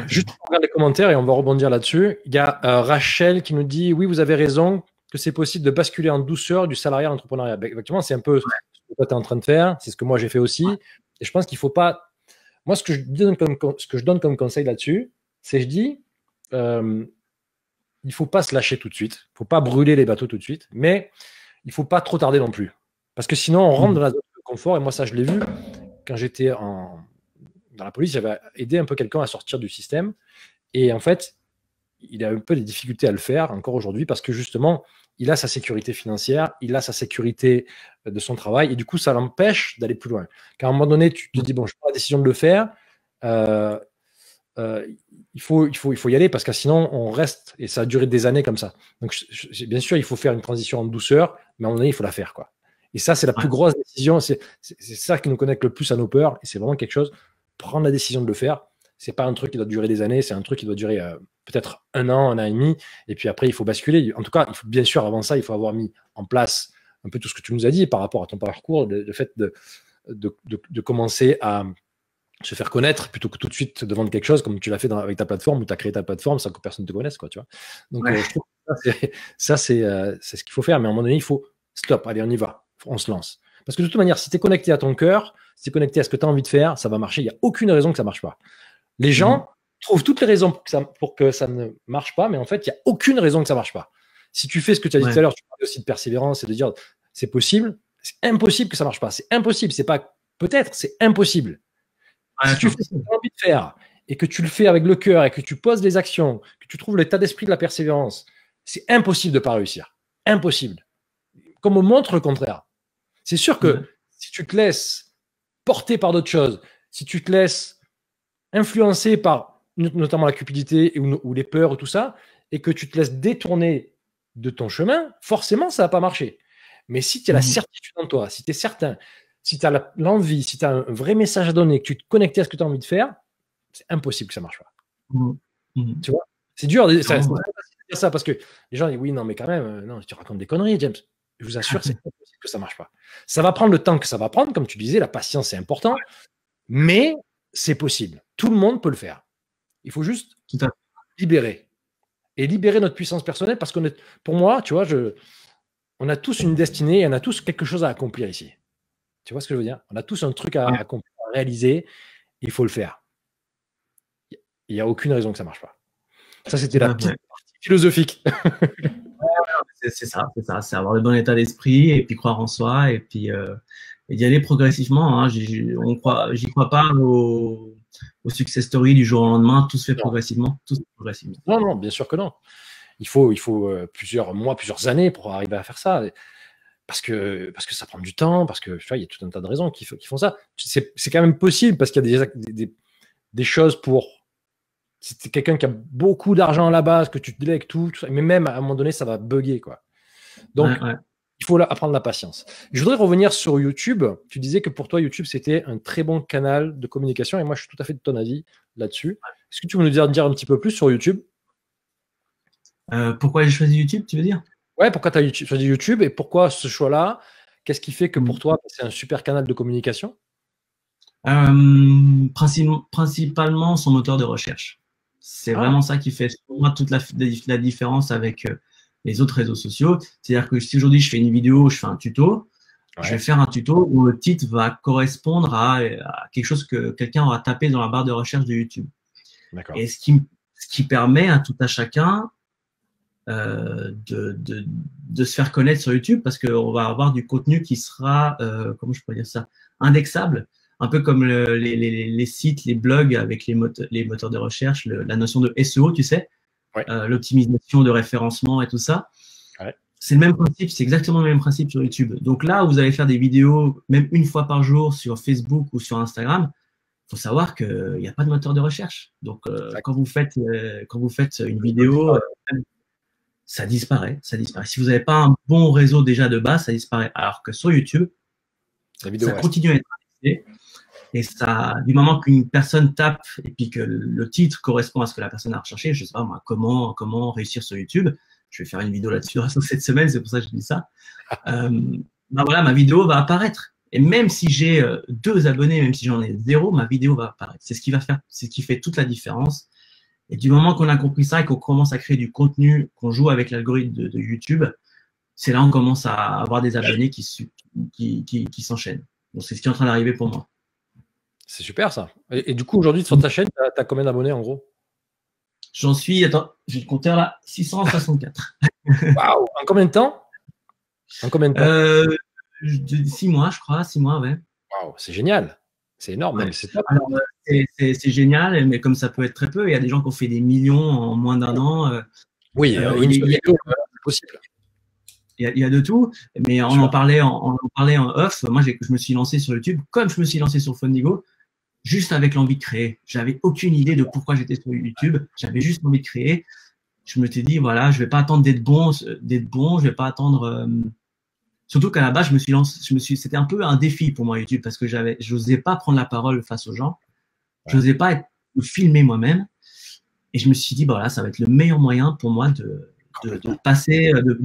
Juste pour regarder les commentaires et on va rebondir là-dessus. Il y a Rachel qui nous dit, oui, vous avez raison, que c'est possible de basculer en douceur du salariat à l'entrepreneuriat. Effectivement, c'est un peu ce que toi tu es en train de faire, c'est ce que moi j'ai fait aussi. Et je pense qu'il ne faut pas. Moi, ce que je donne comme conseil là-dessus, c'est je dis, il ne faut pas se lâcher tout de suite. Il ne faut pas brûler les bateaux tout de suite, mais il ne faut pas trop tarder non plus. Parce que sinon, on rentre dans la zone de confort. Et moi, ça, je l'ai vu quand j'étais dans la police. J'avais aidé un peu quelqu'un à sortir du système. Et en fait, il a un peu des difficultés à le faire encore aujourd'hui parce que justement, il a sa sécurité financière, il a sa sécurité de son travail. Et du coup, ça l'empêche d'aller plus loin. Quand à un moment donné, tu te dis, bon, je prends la décision de le faire. Il faut y aller parce que sinon on reste et ça a duré des années comme ça. Donc bien sûr il faut faire une transition en douceur, mais à un moment donné il faut la faire quoi. Et ça c'est la plus grosse décision, c'est ça qui nous connecte le plus à nos peurs et c'est vraiment quelque chose. Prendre la décision de le faire, c'est pas un truc qui doit durer des années, c'est un truc qui doit durer peut-être un an et demi et puis après il faut basculer. En tout cas, il faut bien sûr avant ça il faut avoir mis en place un peu tout ce que tu nous as dit par rapport à ton parcours, le fait de commencer à se faire connaître plutôt que tout de suite de vendre quelque chose comme tu l'as fait avec ta plateforme où tu as créé ta plateforme sans que personne ne te connaisse, quoi, tu vois. Donc, je trouve que ça, c'est ce qu'il faut faire. Mais à un moment donné, il faut stop, allez, on y va, on se lance. Parce que de toute manière, si tu es connecté à ton cœur, si tu es connecté à ce que tu as envie de faire, ça va marcher. Il n'y a aucune raison que ça ne marche pas. Les gens trouvent toutes les raisons pour que ça ne marche pas, mais en fait, il n'y a aucune raison que ça ne marche pas. Si tu fais ce que tu as dit tout à l'heure, tu parlais aussi de persévérance et de dire c'est possible, c'est impossible que ça ne marche pas. C'est impossible, c'est pas peut-être, c'est impossible. Si tu fais ce que tu as envie de faire et que tu le fais avec le cœur et que tu poses des actions, que tu trouves l'état d'esprit de la persévérance, c'est impossible de ne pas réussir. Impossible. Comme on montre le contraire. C'est sûr que si tu te laisses porter par d'autres choses, si tu te laisses influencer par notamment la cupidité ou les peurs ou tout ça, et que tu te laisses détourner de ton chemin, forcément, ça ne va pas marcher. Mais si tu as la certitude en toi, si tu es certain, si tu as l'envie, si tu as un vrai message à donner, que tu te connectes à ce que tu as envie de faire, c'est impossible que ça ne marche pas. Tu vois, c'est dur de dire ça parce que les gens disent oui, non, mais quand même, non, tu racontes des conneries, James. Je vous assure, c'est impossible que ça ne marche pas. Ça va prendre le temps que ça va prendre, comme tu disais, la patience, c'est important, mais c'est possible. Tout le monde peut le faire. Il faut juste libérer. Et libérer notre puissance personnelle parce pour moi, tu vois, on a tous une destinée et on a tous quelque chose à accomplir ici. Tu vois ce que je veux dire? On a tous un truc à réaliser, il faut le faire. Il n'y a aucune raison que ça ne marche pas. Ça, c'était la petite partie philosophique. C'est ça, c'est avoir le bon état d'esprit et puis croire en soi et puis et d'y aller progressivement. Hein. J'y crois pas au success story du jour au lendemain, tout se fait progressivement. Non, non, bien sûr que non. Il faut plusieurs mois, plusieurs années pour arriver à faire ça. Parce que ça prend du temps, parce que tu vois, il y a tout un tas de raisons qui font ça. C'est quand même possible parce qu'il y a des choses pour. Si tu es quelqu'un qui a beaucoup d'argent à la base, que tu te délègues tout ça, mais même à un moment donné, ça va bugger, quoi. Donc, il faut apprendre la patience. Je voudrais revenir sur YouTube. Tu disais que pour toi, YouTube, c'était un très bon canal de communication, et moi, je suis tout à fait de ton avis là-dessus. Est-ce que tu veux nous dire un petit peu plus sur YouTube? Pourquoi j'ai choisi YouTube, tu veux dire? Ouais, pourquoi tu as choisi YouTube et pourquoi ce choix-là? Qu'est-ce qui fait que pour toi, c'est un super canal de communication? Principalement son moteur de recherche. C'est vraiment ça qui fait pour moi toute la différence avec les autres réseaux sociaux. C'est-à-dire que si aujourd'hui je fais une vidéo, je fais un tuto, je vais faire un tuto où le titre va correspondre à quelque chose que quelqu'un aura tapé dans la barre de recherche de YouTube. Et ce qui permet à tout à chacun de se faire connaître sur YouTube, parce qu'on va avoir du contenu qui sera, comment je pourrais dire ça, indexable, un peu comme les sites, les blogs avec les moteurs de recherche, la notion de SEO, tu sais, l'optimisation de référencement et tout ça. C'est le même principe, c'est exactement le même principe sur YouTube. Donc là, vous allez faire des vidéos, même une fois par jour sur Facebook ou sur Instagram, il faut savoir qu'il n'y a pas de moteur de recherche. Donc, quand vous faites une vidéo, ça disparaît. Si vous n'avez pas un bon réseau déjà de base, ça disparaît. Alors que sur YouTube, ça continue à être indexé. Et ça, du moment qu'une personne tape et puis que le titre correspond à ce que la personne a recherché, je ne sais pas moi, comment réussir sur YouTube. Je vais faire une vidéo là-dessus cette semaine, c'est pour ça que je dis ça. Voilà, ma vidéo va apparaître. Et même si j'ai 2 abonnés, même si j'en ai 0, ma vidéo va apparaître. C'est ce qui fait toute la différence. Et du moment qu'on a compris ça et qu'on commence à créer du contenu, qu'on joue avec l'algorithme de YouTube, c'est là qu'on commence à avoir des abonnés qui s'enchaînent. Donc, c'est ce qui est en train d'arriver pour moi. C'est super ça. Et du coup, aujourd'hui, sur ta chaîne, tu as combien d'abonnés en gros? J'en suis, attends, j'ai le compteur là, 664. Waouh! En combien de temps? 6 mois, je crois, 6 mois, ouais. Waouh, c'est génial. C'est énorme. Ouais. C'est génial, mais comme ça peut être très peu, il y a des gens qui ont fait des millions en moins d'1 an. Oui, une vidéo, c'est possible. Il y a de tout, mais on en parlait en off. Moi, je me suis lancé sur YouTube, comme je me suis lancé sur Fundigo, juste avec l'envie de créer. J'avais aucune idée de pourquoi j'étais sur YouTube. J'avais juste envie de créer. Je me suis dit, voilà, je vais pas attendre d'être bon. Je vais pas attendre. Surtout qu'à la base, c'était un peu un défi pour moi YouTube parce que j'osais pas prendre la parole face aux gens. J'osais pas me filmer moi-même. Et je me suis dit, voilà, ça va être le meilleur moyen pour moi de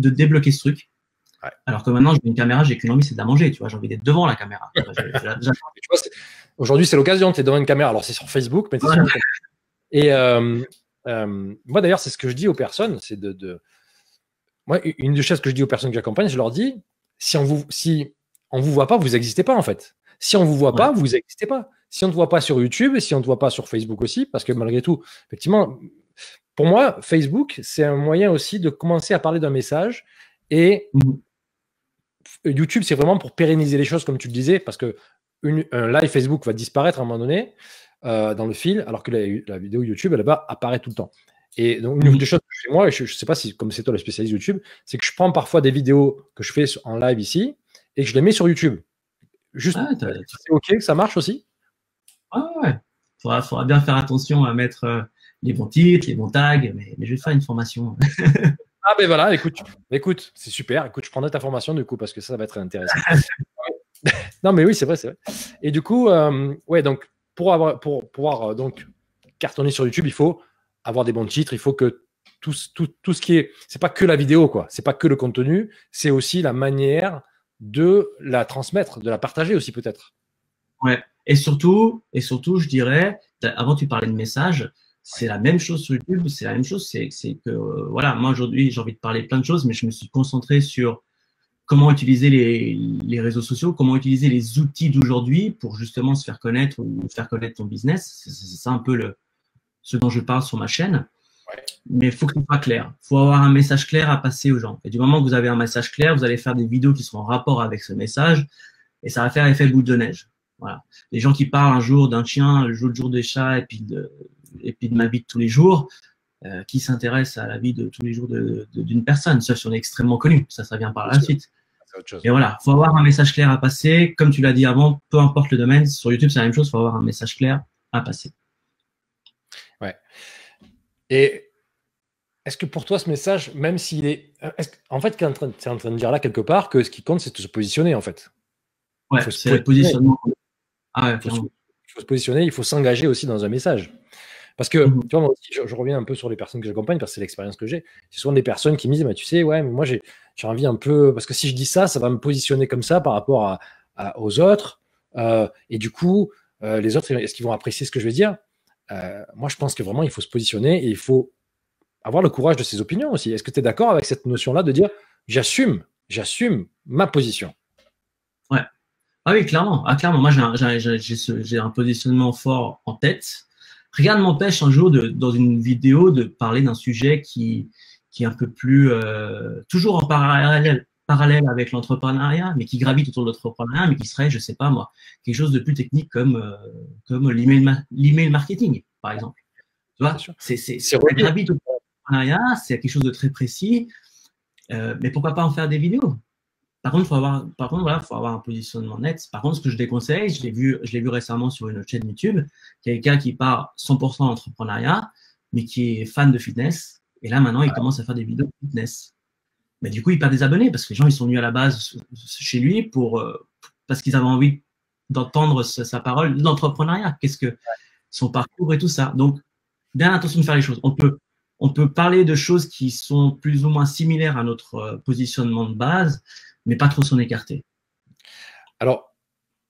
débloquer ce truc. Alors que maintenant, j'ai une caméra, j'ai qu'une envie, c'est de la manger. Tu vois, j'ai envie d'être devant la caméra. Aujourd'hui, c'est l'occasion, tu es devant une caméra. Alors, c'est sur Facebook, mais et moi, d'ailleurs, c'est ce que je dis aux personnes. C'est moi, une des choses que je dis aux personnes que j'accompagne, je leur dis, si on vous voit pas, vous n'existez pas, en fait. Si on vous voit pas, vous n'existez pas. Si on ne te voit pas sur YouTube, et si on ne te voit pas sur Facebook aussi, parce que malgré tout, effectivement, pour moi, Facebook, c'est un moyen aussi de commencer à parler d'un message. Et YouTube, c'est vraiment pour pérenniser les choses, comme tu le disais, parce que un live Facebook va disparaître à un moment donné dans le fil, alors que la vidéo YouTube, elle va apparaître tout le temps. Et donc, une des choses que je fais moi, et je ne sais pas si, comme c'est toi le spécialiste YouTube, c'est que je prends parfois des vidéos que je fais en live ici et que je les mets sur YouTube. Juste, c'est OK, ça marche aussi? Ouais. Faudra bien faire attention à mettre les bons titres, les bons tags, mais je vais faire une formation. Ah ben voilà, écoute, c'est super. Écoute, je prendrai ta formation du coup parce que ça va être intéressant. Non mais oui, c'est vrai. Et du coup, donc pour pouvoir donc cartonner sur YouTube, il faut avoir des bons titres. Il faut que tout ce qui est, c'est pas que la vidéo quoi, c'est pas que le contenu, c'est aussi la manière de la transmettre, de la partager aussi peut-être. Ouais. Et surtout, je dirais, avant tu parlais de messages. C'est la même chose sur YouTube, c'est que voilà, moi aujourd'hui j'ai envie de parler de plein de choses, mais je me suis concentré sur comment utiliser les réseaux sociaux, comment utiliser les outils d'aujourd'hui pour justement se faire connaître ou faire connaître ton business. C'est ça un peu ce dont je parle sur ma chaîne. Ouais. Mais il faut que ce soit clair. Il faut avoir un message clair à passer aux gens. Et du moment que vous avez un message clair, vous allez faire des vidéos qui sont en rapport avec ce message et ça va faire effet boule de neige. Voilà. Les gens qui parlent un jour d'un chien, le jour des chats et puis de ma vie de tous les jours, qui s'intéressent à la vie de tous les jours d'une personne, sauf si on est extrêmement connu. Ça vient par la suite. Et voilà, il faut avoir un message clair à passer. Comme tu l'as dit avant, peu importe le domaine, sur YouTube, c'est la même chose, il faut avoir un message clair à passer. Ouais. Et est-ce que pour toi, ce message, même s'il est… En fait, tu es en train de dire là, quelque part, que ce qui compte, c'est de se positionner, en fait. Ouais, c'est le positionnement. Ah ouais, il faut se positionner, il faut s'engager aussi dans un message. Parce que, tu vois, moi aussi, je reviens un peu sur les personnes que j'accompagne, parce que c'est l'expérience que j'ai. C'est souvent des personnes qui me disent, bah, tu sais, ouais, mais moi, j'ai envie un peu… Parce que si je dis ça, ça va me positionner comme ça par rapport aux autres. Et du coup, les autres, est-ce qu'ils vont apprécier ce que je vais dire? Moi, je pense que vraiment, il faut se positionner et il faut avoir le courage de ses opinions aussi. Est-ce que tu es d'accord avec cette notion-là de dire, j'assume ma position? Ouais. Ah oui, clairement. Ah, clairement. Moi, j'ai un positionnement fort en tête. Rien ne m'empêche un jour, dans une vidéo, de parler d'un sujet qui est un peu plus… toujours en parallèle avec l'entrepreneuriat, mais qui gravite autour de l'entrepreneuriat, mais qui serait, je sais pas moi, quelque chose de plus technique comme l'email marketing, par exemple. Tu vois, ça gravite autour de l'entrepreneuriat, c'est quelque chose de très précis, mais pourquoi pas en faire des vidéos? Par contre, faut avoir un positionnement net. Par contre, ce que je déconseille, je l'ai vu récemment sur une autre chaîne YouTube, quelqu'un qui part 100% d'entrepreneuriat, mais qui est fan de fitness. Et là, maintenant, il commence à faire des vidéos de fitness. Mais du coup, il perd des abonnés parce que les gens, ils sont venus à la base chez lui parce qu'ils avaient envie d'entendre sa parole d'entrepreneuriat. Qu'est-ce que son parcours et tout ça. Donc, bien attention de faire les choses. On peut parler de choses qui sont plus ou moins similaires à notre positionnement de base, mais pas trop s'en écarter. Alors,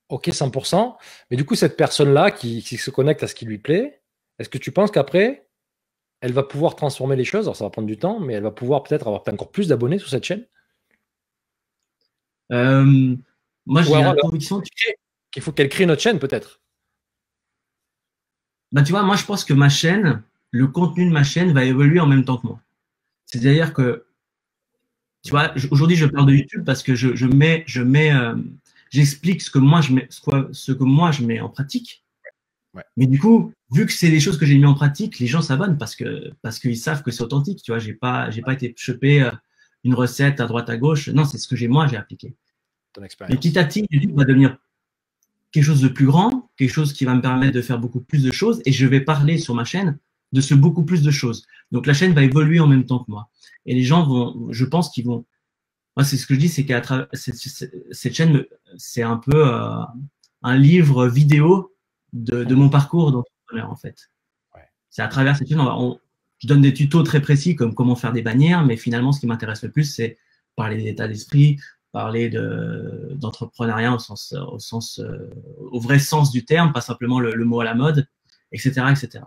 ok, 100%, mais du coup, cette personne-là qui se connecte à ce qui lui plaît, est-ce que tu penses qu'après, elle va pouvoir transformer les choses? Alors, ça va prendre du temps, mais elle va pouvoir peut-être avoir encore plus d'abonnés sur cette chaîne? Moi, j'ai la conviction qu'il faut qu'elle crée une autre chaîne, peut-être. Bah, tu vois, moi, je pense que ma chaîne, le contenu de ma chaîne va évoluer en même temps que moi. C'est-à-dire que, tu vois, aujourd'hui, je parle de YouTube parce que j'explique ce que moi je mets en pratique. Ouais. Mais du coup, vu que c'est des choses que j'ai mis en pratique, les gens s'abonnent parce qu'ils savent que c'est authentique. Tu vois, j'ai pas été choper une recette à droite à gauche. Non, c'est ce que j'ai appliqué. Mais petit à petit, YouTube va devenir quelque chose de plus grand, quelque chose qui va me permettre de faire beaucoup plus de choses, et je vais parler sur ma chaîne de ce beaucoup plus de choses. Donc la chaîne va évoluer en même temps que moi. Et les gens je pense qu'ils vont. Moi, c'est ce que je dis, c'est qu'à travers cette chaîne, c'est un peu un livre vidéo de mon parcours d'entrepreneur, en fait. Ouais. C'est à travers cette chaîne, je donne des tutos très précis comme comment faire des bannières, mais finalement, ce qui m'intéresse le plus, c'est parler d'état d'esprit, parler d'entrepreneuriat au vrai sens du terme, pas simplement le mot à la mode, etc., etc.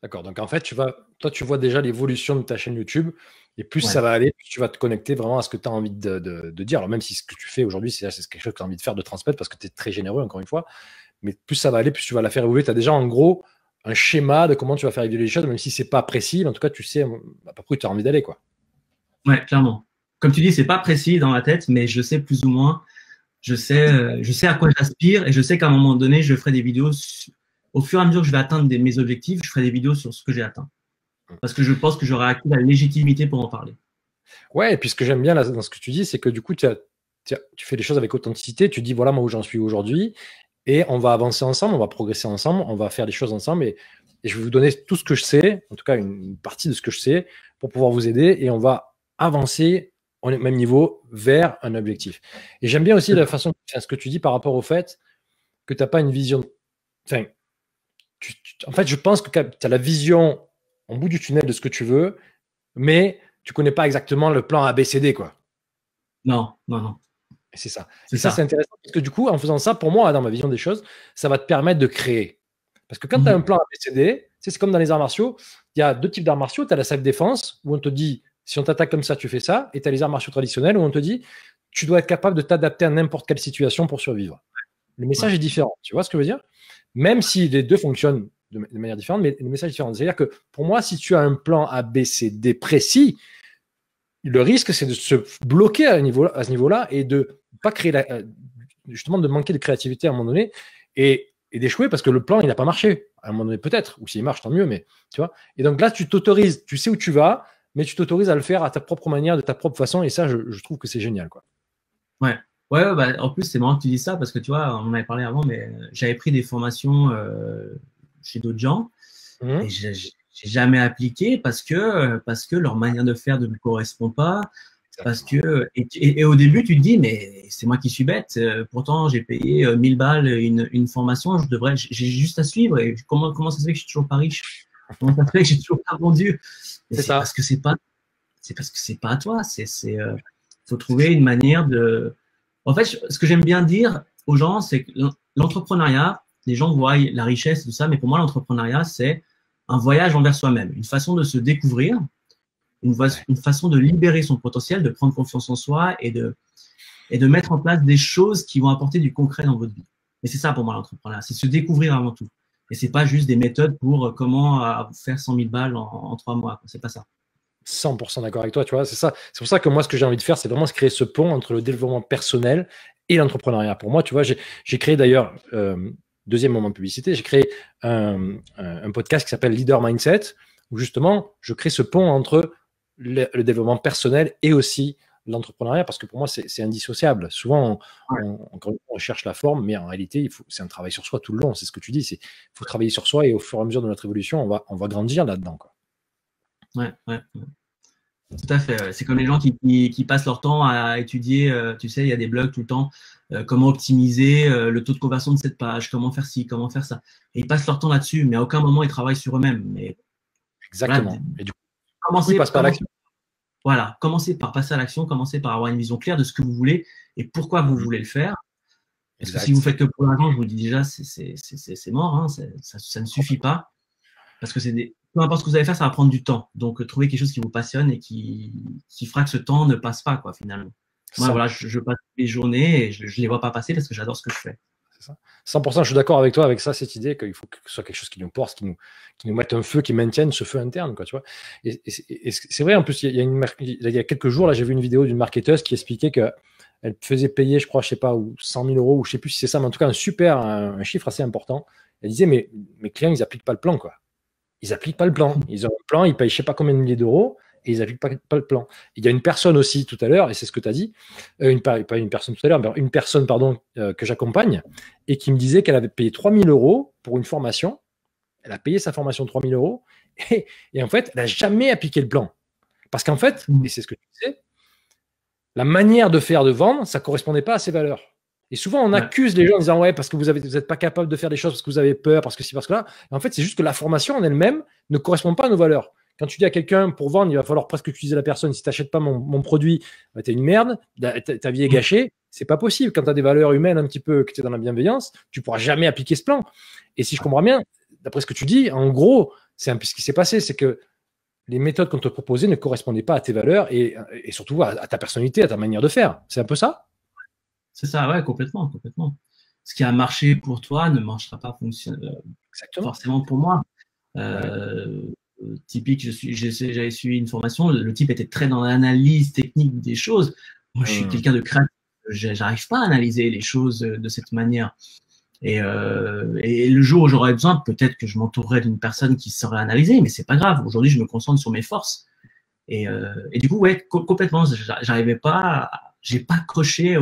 D'accord. Donc, en fait, tu vois déjà l'évolution de ta chaîne YouTube, et plus ça va aller, plus tu vas te connecter vraiment à ce que tu as envie de dire. Alors, même si ce que tu fais aujourd'hui, c'est quelque chose que tu as envie de faire, de transmettre, parce que tu es très généreux, encore une fois, mais plus ça va aller, plus tu vas la faire évoluer. Tu as déjà, en gros, un schéma de comment tu vas faire évoluer les choses, même si ce n'est pas précis, mais en tout cas, tu sais à peu près où tu as envie d'aller, quoi. Ouais, clairement. Comme tu dis, c'est pas précis dans ma tête, mais je sais plus ou moins, je sais à quoi j'aspire, et je sais qu'à un moment donné, je ferai des vidéos. Au fur et à mesure que je vais atteindre mes objectifs, je ferai des vidéos sur ce que j'ai atteint. Parce que je pense que j'aurai acquis la légitimité pour en parler. Ouais, et puis ce que j'aime bien là, dans ce que tu dis, c'est que du coup, tu fais les choses avec authenticité. Tu dis, voilà moi où j'en suis aujourd'hui, et on va avancer ensemble, on va progresser ensemble, on va faire des choses ensemble, et je vais vous donner tout ce que je sais, en tout cas une partie de ce que je sais, pour pouvoir vous aider, et on va avancer au même niveau vers un objectif. Et j'aime bien aussi la façon, ce que tu dis par rapport au fait que tu n'as pas une vision. Enfin, en fait, je pense que tu as la vision en bout du tunnel de ce que tu veux, mais tu ne connais pas exactement le plan ABCD, quoi. Non. C'est ça. Et ça, c'est intéressant parce que du coup, en faisant ça, pour moi, dans ma vision des choses, ça va te permettre de créer. Parce que quand tu as un plan ABCD, c'est comme dans les arts martiaux, il y a deux types d'arts martiaux. Tu as la self-défense où on te dit Si on t'attaque comme ça, tu fais ça, et tu as les arts martiaux traditionnels où on te dit tu dois être capable de t'adapter à n'importe quelle situation pour survivre. Le message est différent, tu vois ce que je veux dire? Même si les deux fonctionnent de manière différente, mais le message est différent. C'est-à-dire que pour moi, si tu as un plan A, B, C, D précis, le risque, c'est de se bloquer à ce niveau-là et de pas créer justement de manquer de créativité à un moment donné et d'échouer parce que le plan, il n'a pas marché. À un moment donné, peut-être, ou s'il marche, tant mieux, mais tu vois. Et donc là, tu t'autorises, tu sais où tu vas, mais tu t'autorises à le faire à ta propre manière, de ta propre façon, et ça, je trouve que c'est génial, quoi. Ouais. Ouais, bah, en plus, c'est marrant que tu dis ça parce que tu vois, on en avait parlé avant, mais j'avais pris des formations chez d'autres gens et j'ai jamais appliqué parce que leur manière de faire ne me correspond pas. Parce que, et au début, tu te dis, mais c'est moi qui suis bête. Pourtant, j'ai payé 1000 balles une formation. J'ai juste à suivre. Et comment ça se fait que je suis toujours pas riche? Comment ça se fait que j'ai toujours pas vendu? C'est parce que c'est pas à toi. Faut trouver une manière de. En fait, ce que j'aime bien dire aux gens, c'est que l'entrepreneuriat, les gens voient la richesse et tout ça, mais pour moi, l'entrepreneuriat, c'est un voyage envers soi-même, une façon de se découvrir, une façon de libérer son potentiel, de prendre confiance en soi et de mettre en place des choses qui vont apporter du concret dans votre vie. Et c'est ça pour moi l'entrepreneuriat, c'est se découvrir avant tout. Et c'est pas juste des méthodes pour comment faire 100 000 balles en 3 mois. C'est pas ça. 100% d'accord avec toi, tu vois, c'est ça. C'est pour ça que moi, ce que j'ai envie de faire, c'est vraiment créer ce pont entre le développement personnel et l'entrepreneuriat. Pour moi, tu vois, j'ai créé d'ailleurs, deuxième moment de publicité, j'ai créé un podcast qui s'appelle Leader Mindset, où justement, je crée ce pont entre le développement personnel et aussi l'entrepreneuriat, parce que pour moi, c'est indissociable. Souvent, on cherche la forme, mais en réalité, c'est un travail sur soi tout le long. C'est ce que tu dis, il faut travailler sur soi et au fur et à mesure de notre évolution, on va grandir là-dedans, quoi. Ouais. Tout à fait. Ouais. C'est comme les gens qui passent leur temps à étudier, tu sais, il y a des blogs tout le temps, comment optimiser le taux de conversion de cette page, comment faire ci, comment faire ça. Et ils passent leur temps là-dessus, mais à aucun moment ils travaillent sur eux-mêmes. Mais exactement. Voilà, et du coup, commencez par l'action. Voilà, commencez par passer à l'action, commencez par avoir une vision claire de ce que vous voulez et pourquoi vous voulez le faire. Parce que si vous faites que pour l'argent, je vous dis déjà, c'est mort, hein, ça ne suffit pas. Parce que peu importe ce que vous allez faire, ça va prendre du temps. Donc, trouvez quelque chose qui vous passionne et qui fera que ce temps ne passe pas, quoi, finalement. Moi, voilà, je passe les journées et je ne les vois pas passer parce que j'adore ce que je fais. C'est ça. 100%, je suis d'accord avec toi avec ça, cette idée qu'il faut que ce soit quelque chose qui nous porte, qui nous mette un feu, qui maintienne ce feu interne, quoi, tu vois. Et c'est vrai, en plus, il y a quelques jours, là, j'ai vu une vidéo d'une marketeuse qui expliquait qu'elle faisait payer, je crois, je sais pas, ou 100 000 euros, ou je sais plus si c'est ça, mais en tout cas, un chiffre assez important. Elle disait, mais mes clients, ils n'appliquent pas le plan, quoi. Ils n'appliquent pas le plan. Ils ont un plan, ils payent je ne sais pas combien de milliers d'euros et ils n'appliquent pas le plan. Il y a une personne aussi tout à l'heure, et c'est ce que tu as dit, pas une personne tout à l'heure, mais une personne pardon, que j'accompagne et qui me disait qu'elle avait payé 3 000 euros pour une formation. Elle a payé sa formation 3 000 euros et en fait, elle n'a jamais appliqué le plan. Parce qu'en fait, et c'est ce que tu disais, la manière de faire, de vendre, ça ne correspondait pas à ses valeurs. Et souvent, on accuse les gens en disant « Ouais, parce que vous n'êtes pas capable de faire des choses, parce que vous avez peur, parce que ci, parce que là. » Et en fait, c'est juste que la formation en elle-même ne correspond pas à nos valeurs. Quand tu dis à quelqu'un, pour vendre, il va falloir presque utiliser la personne. Si tu n'achètes pas mon produit, bah, tu es une merde, ta vie est gâchée. C'est pas possible. Quand tu as des valeurs humaines un petit peu, que tu es dans la bienveillance, tu ne pourras jamais appliquer ce plan. Et si je comprends bien, d'après ce que tu dis, en gros, c'est un peu ce qui s'est passé, c'est que les méthodes qu'on te proposait ne correspondaient pas à tes valeurs et surtout à ta personnalité, à ta manière de faire. C'est un peu ça? C'est ça, ouais, complètement. Ce qui a marché pour toi ne marchera pas forcément pour moi. Typique, j'avais suivi une formation, le type était très dans l'analyse technique des choses. Moi, je suis quelqu'un de créatif, j'arrive pas à analyser les choses de cette manière. Et le jour où j'aurais besoin, peut-être que je m'entourerais d'une personne qui saurait analyser, mais c'est pas grave. Aujourd'hui, je me concentre sur mes forces. Et du coup, ouais, complètement, j'arrivais pas, j'ai pas accroché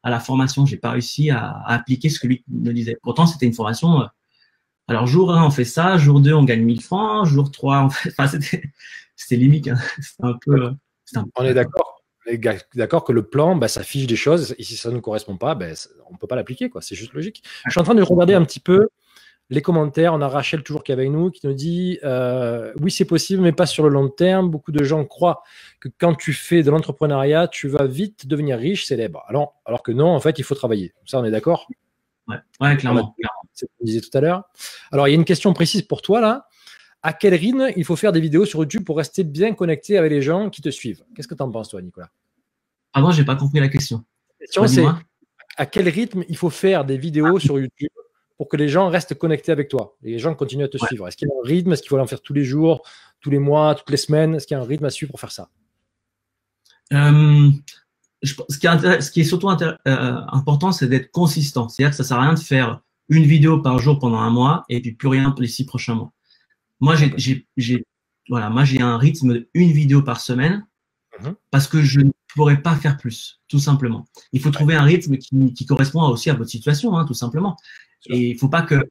à la formation, j'ai pas réussi à appliquer ce que lui me disait. Pourtant, c'était une formation. Alors, jour 1, on fait ça, jour 2, on gagne 1000 francs, jour 3, enfin, c'était limite. Hein. C'était un peu. On est d'accord. D'accord que le plan, bah, ça fiche des choses, et si ça ne nous correspond pas, bah, on ne peut pas l'appliquer, quoi. C'est juste logique. Je suis en train de regarder un petit peu les commentaires. On a Rachel toujours qui est avec nous, qui nous dit oui, c'est possible, mais pas sur le long terme. Beaucoup de gens croient que quand tu fais de l'entrepreneuriat, tu vas vite devenir riche, célèbre. Alors que non, en fait, il faut travailler. Ça, on est d'accord? Ouais, clairement. C'est ce qu'on disait tout à l'heure. Alors, il y a une question précise pour toi, là. à quel rythme il faut faire des vidéos sur YouTube pour rester bien connecté avec les gens qui te suivent? Qu'est-ce que tu en penses, toi, Nicolas? Avant, j'ai pas compris la question. La question, c'est à quel rythme il faut faire des vidéos sur YouTube pour que les gens restent connectés avec toi et les gens continuent à te suivre? Est-ce qu'il y a un rythme? Est-ce qu'il faut en faire tous les jours, tous les mois, toutes les semaines? Est-ce qu'il y a un rythme à suivre pour faire ça? Ce qui est surtout important, c'est d'être consistant. C'est-à-dire que ça sert à rien de faire une vidéo par jour pendant un mois et puis plus rien pour les 6 prochains mois. Moi, j'ai un rythme d'une vidéo par semaine parce que je ne pourrais pas faire plus, tout simplement. Il faut trouver un rythme qui correspond aussi à votre situation, hein, tout simplement. Et il ne faut pas que…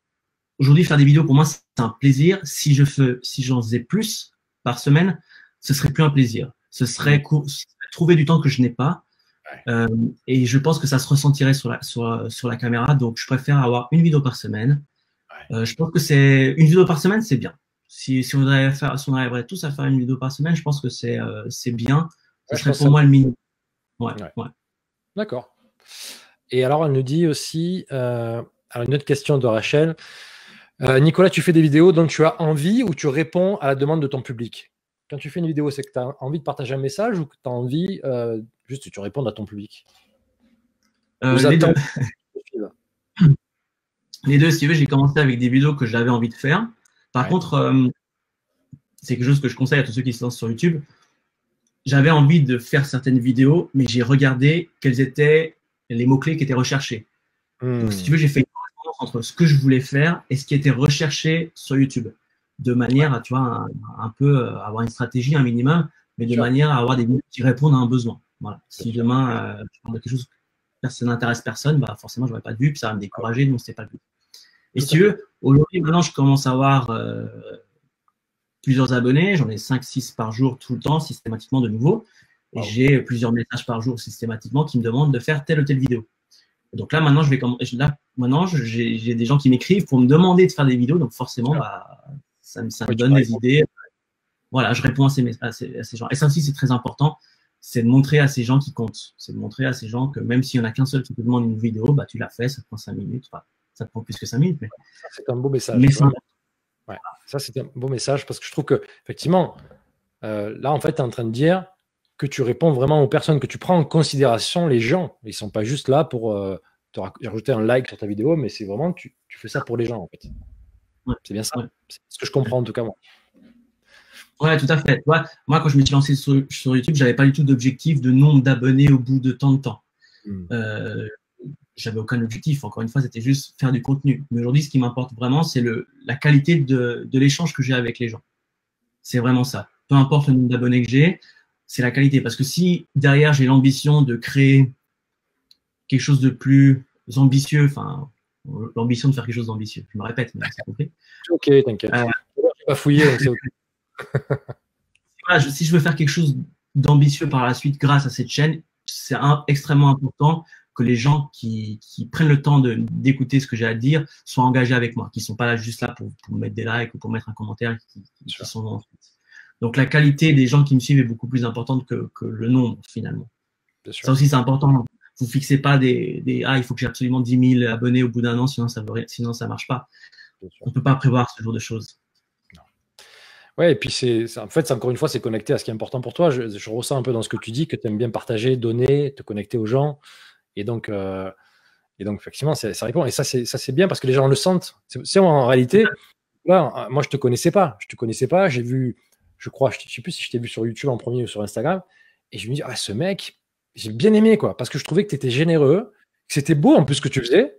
Aujourd'hui, faire des vidéos, pour moi, c'est un plaisir. Si j'en faisais plus par semaine, ce serait plus un plaisir. Ce serait trouver du temps que je n'ai pas. Et je pense que ça se ressentirait sur la caméra. Donc, je préfère avoir une vidéo par semaine. Je pense que une vidéo par semaine, c'est bien. Si on arriverait tous à faire une vidéo par semaine, je pense que c'est bien. Ce serait pour moi le minimum. Ouais. D'accord. Et alors, elle nous dit aussi, alors une autre question de Rachel. Nicolas, tu fais des vidéos dont tu as envie ou tu réponds à la demande de ton public? Quand tu fais une vidéo, c'est que tu as envie de partager un message ou que tu as envie juste que tu répondes à ton public? Les deux. Les deux, si tu veux, j'ai commencé avec des vidéos que j'avais envie de faire. Par contre, c'est quelque chose que je conseille à tous ceux qui se lancent sur YouTube. J'avais envie de faire certaines vidéos, mais j'ai regardé quels étaient les mots-clés qui étaient recherchés. Donc, si tu veux, j'ai fait une correspondance entre ce que je voulais faire et ce qui était recherché sur YouTube, de manière à, tu vois, un peu avoir une stratégie, un minimum, mais de manière à avoir des vidéos qui répondent à un besoin. Voilà. Si demain, je parle de quelque chose ça n'intéresse personne, bah forcément, je n'aurai pas de vue, puis ça va me décourager, donc ce n'est pas le but. Et si tu veux, aujourd'hui, maintenant, je commence à avoir plusieurs abonnés, j'en ai 5-6 par jour tout le temps, systématiquement de nouveau, et j'ai plusieurs messages par jour systématiquement qui me demandent de faire telle ou telle vidéo. Et donc là, maintenant, j'ai des gens qui m'écrivent pour me demander de faire des vidéos, donc forcément, ça me donne des idées. Voilà, je réponds à ces gens. Et ça aussi, c'est très important, c'est de montrer à ces gens qui comptent. C'est de montrer à ces gens que même s'il n'y en a qu'un seul qui te demande une vidéo, bah, tu l'as fait, ça te prend 5 minutes. Enfin, ça te prend plus que 5 minutes. Mais… C'est un beau message. Ça, c'est un beau message parce que je trouve que, effectivement, là, en fait, tu es en train de dire que tu réponds vraiment aux personnes, que tu prends en considération les gens. Ils ne sont pas juste là pour te rajouter un like sur ta vidéo, mais c'est vraiment que tu fais ça pour les gens, en fait. C'est bien ça. C'est ce que je comprends, en tout cas, moi. Ouais, tout à fait. Moi, quand je me suis lancé sur YouTube, j'avais pas du tout d'objectif de nombre d'abonnés au bout de tant de temps. J'avais aucun objectif. Encore une fois, c'était juste faire du contenu. Mais aujourd'hui, ce qui m'importe vraiment, c'est la qualité de l'échange que j'ai avec les gens. C'est vraiment ça. Peu importe le nombre d'abonnés que j'ai, c'est la qualité. Parce que si derrière, j'ai l'ambition de créer quelque chose de plus ambitieux, enfin, l'ambition de faire quelque chose d'ambitieux, je me répète, mais c'est compris. Ok, t'inquiète. Je vais pas fouiller, donc c'est ok. Voilà, si je veux faire quelque chose d'ambitieux par la suite grâce à cette chaîne, c'est extrêmement important que les gens qui prennent le temps d'écouter ce que j'ai à dire soient engagés avec moi, qui ne sont pas là juste là pour mettre des likes ou pour mettre un commentaire, qui sont ensuite. Donc la qualité des gens qui me suivent est beaucoup plus importante que le nombre finalement. Ça aussi c'est important. Vous ne fixez pas il faut que j'ai absolument 10 000 abonnés au bout d'un an, sinon ça ne marche pas. On ne peut pas prévoir ce genre de choses. Ouais, et puis en fait, encore une fois, c'est connecté à ce qui est important pour toi. Je ressens un peu dans ce que tu dis que tu aimes bien partager, donner, te connecter aux gens. Et donc effectivement, ça répond. Et ça, c'est bien parce que les gens le sentent. C'est en réalité, là, moi, je te connaissais pas. J'ai vu, je sais plus si je t'ai vu sur YouTube en premier ou sur Instagram. Et je me dis, ce mec, j'ai bien aimé, quoi. Parce que je trouvais que tu étais généreux, que c'était beau en plus ce que tu faisais.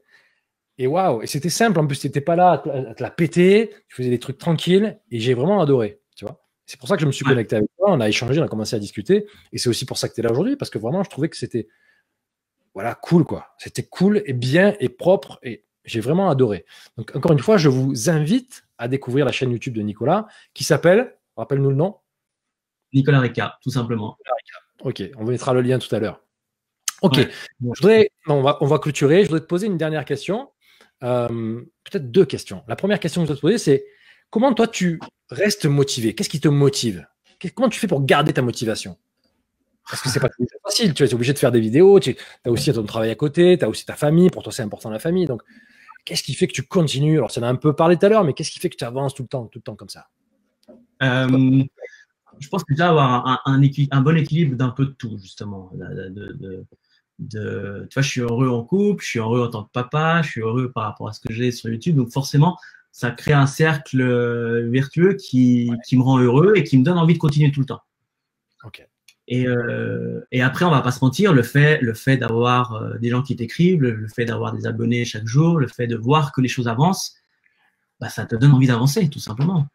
Et waouh, et c'était simple, en plus, tu n'étais pas là à te la péter, tu faisais des trucs tranquilles, et j'ai vraiment adoré, tu vois. C'est pour ça que je me suis connecté avec toi, on a échangé, on a commencé à discuter, et c'est aussi pour ça que tu es là aujourd'hui, parce que vraiment, je trouvais que c'était, cool, quoi. C'était cool, et bien, et propre, et j'ai vraiment adoré. Donc, encore une fois, je vous invite à découvrir la chaîne YouTube de Nicolas, qui s'appelle, rappelle-nous le nom. Nicolas Ricard, tout simplement. Ok, on mettra le lien tout à l'heure. Ok, on va clôturer, je voudrais te poser une dernière question. Peut-être 2 questions. La première question que je dois te poser, c'est comment toi tu restes motivé? Qu'est-ce qui te motive? Comment tu fais pour garder ta motivation? Parce que c'est pas facile, tu es obligé de faire des vidéos, tu as aussi ton travail à côté, tu as aussi ta famille, pour toi c'est important la famille. Donc, qu'est-ce qui fait que tu continues? Alors, ça en a un peu parlé tout à l'heure, mais qu'est-ce qui fait que tu avances tout le temps comme ça? Je pense que déjà avoir un bon équilibre d'un peu de tout, justement. Tu vois, je suis heureux en couple, je suis heureux en tant que papa, je suis heureux par rapport à ce que j'ai sur YouTube. Donc forcément, ça crée un cercle vertueux qui me rend heureux et qui me donne envie de continuer tout le temps. Ok. Et après, on va pas se mentir, le fait d'avoir des gens qui t'écrivent, le fait d'avoir des abonnés chaque jour, le fait de voir que les choses avancent, bah, ça te donne envie d'avancer, tout simplement.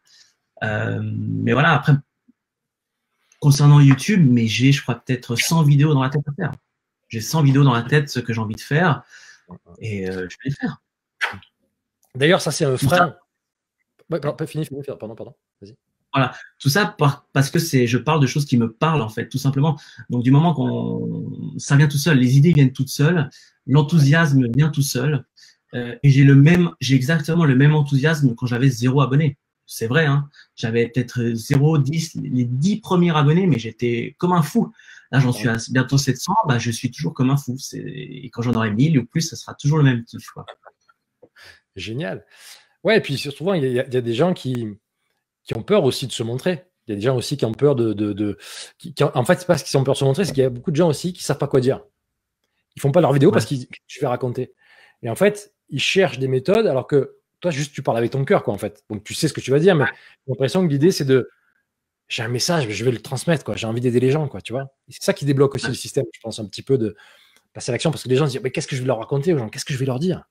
Mais voilà, après, concernant YouTube, mais j'ai, je crois, peut-être 100 vidéos dans la tête à faire. J'ai 100 vidéos dans la tête, ce que j'ai envie de faire, et je vais les faire. D'ailleurs, ça, c'est un frein. Ouais, fini, pardon, vas-y. Voilà, tout ça parce que je parle de choses qui me parlent, en fait, tout simplement. Donc, du moment ça vient tout seul, les idées viennent toutes seules, l'enthousiasme vient tout seul, et j'ai exactement le même enthousiasme quand j'avais 0 abonnés. C'est vrai, hein. J'avais peut-être 0, 10, les 10 premiers abonnés, mais j'étais comme un fou. Là, j'en suis à bientôt 700, bah, je suis toujours comme un fou. Et quand j'en aurai 1000 ou plus, ça sera toujours le même kiff, quoi. Génial. Ouais, et puis souvent, il y a des gens qui ont peur aussi de se montrer. Il y a des gens aussi qui ont peur en fait, c'est pas qu'ils ont peur de se montrer, c'est qu'il y a beaucoup de gens aussi qui savent pas quoi dire. Ils font pas leurs vidéos parce que tu vas raconter. Et en fait, ils cherchent des méthodes alors que toi, juste, tu parles avec ton cœur, quoi, en fait. Donc, tu sais ce que tu vas dire, mais j'ai l'impression que l'idée, c'est j'ai un message, je vais le transmettre, quoi. J'ai envie d'aider les gens, quoi, tu vois. Et c'est ça qui débloque aussi le système, je pense, un petit peu de passer à l'action parce que les gens se disent, mais qu'est-ce que je vais leur raconter aux gens? Qu'est-ce que je vais leur dire?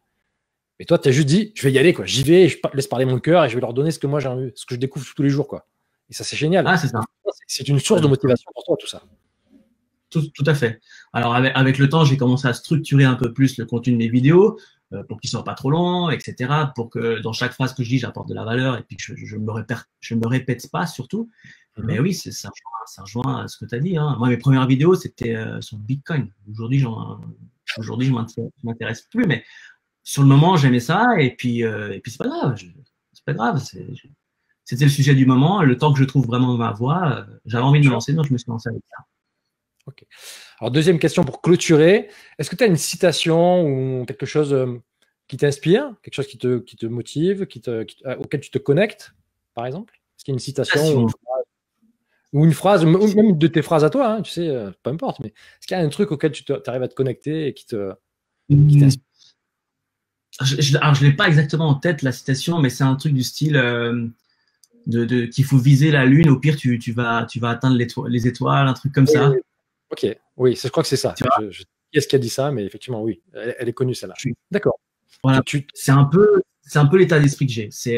Mais toi, tu as juste dit, je vais y aller, quoi. J'y vais, je laisse parler mon cœur et je vais leur donner ce que moi j'ai envie, ce que je découvre tous les jours, quoi. Et ça, c'est génial. Ah, c'est ça. C'est une source de motivation pour toi, tout ça. Tout à fait. Alors, avec le temps, j'ai commencé à structurer un peu plus le contenu de mes vidéos pour qu'ils soient pas trop longs, etc. Pour que dans chaque phrase que je dis, j'apporte de la valeur et puis que je me répète pas surtout. Mais oui, ça rejoint à ce que tu as dit, hein. Moi, mes premières vidéos, c'était sur Bitcoin. Aujourd'hui, je m'intéresse plus, mais sur le moment, j'aimais ça et puis c'est pas grave. C'est pas grave. C'était le sujet du moment. Le temps que je trouve vraiment ma voie, j'avais envie de me lancer, donc je me suis lancé avec ça. Ok. Alors, deuxième question pour clôturer. Est-ce que tu as une citation ou quelque chose qui t'inspire, quelque chose qui te motive, auquel tu te connectes, par exemple? Est-ce qu'il y a une citation ou une phrase, ou même de tes phrases à toi, hein, tu sais, peu importe, mais est-ce qu'il y a un truc auquel tu arrives à te connecter et qui t'inspire? Alors, je l'ai pas exactement en tête, la citation, mais c'est un truc du style qu'il faut viser la lune. Au pire, tu vas atteindre les étoiles, un truc comme ça. Ok, oui, je crois que c'est ça. Qui est-ce qui a dit ça? Mais effectivement, oui, elle est connue, celle-là. D'accord. Voilà. C'est un peu l'état d'esprit que j'ai. C'est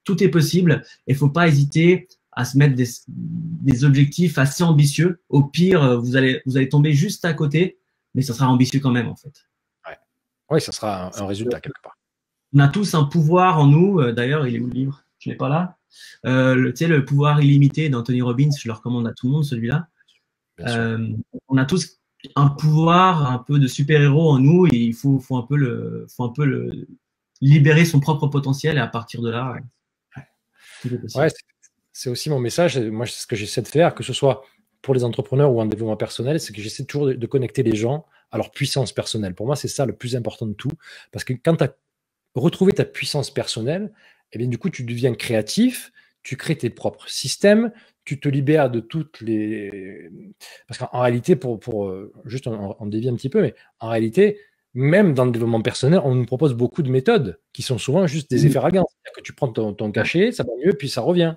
tout est possible et il faut pas hésiter à se mettre des objectifs assez ambitieux. Au pire, vous allez tomber juste à côté, mais ça sera ambitieux quand même, en fait. Oui, ça sera un résultat quelque part. On a tous un pouvoir en nous. D'ailleurs, il est où le livre? Je l'ai pas là. Tu sais, le pouvoir illimité d'Anthony Robbins, je le recommande à tout le monde, celui-là. On a tous un pouvoir un peu de super-héros en nous et il faut un peu le libérer son propre potentiel et à partir de là, c'est aussi mon message. Moi, c'est ce que j'essaie de faire, que ce soit pour les entrepreneurs ou en développement personnel, c'est que j'essaie toujours de connecter les gens à leur puissance personnelle. Pour moi, c'est ça le plus important de tout. Parce que quand tu as retrouvé ta puissance personnelle, eh bien, du coup, tu deviens créatif, tu crées tes propres systèmes, tu te libères de toutes les… Parce qu'en réalité, juste on dévie un petit peu, mais en réalité, même dans le développement personnel, on nous propose beaucoup de méthodes qui sont souvent juste des effets ragas. C'est-à-dire que tu prends ton cachet, ça va mieux, puis ça revient.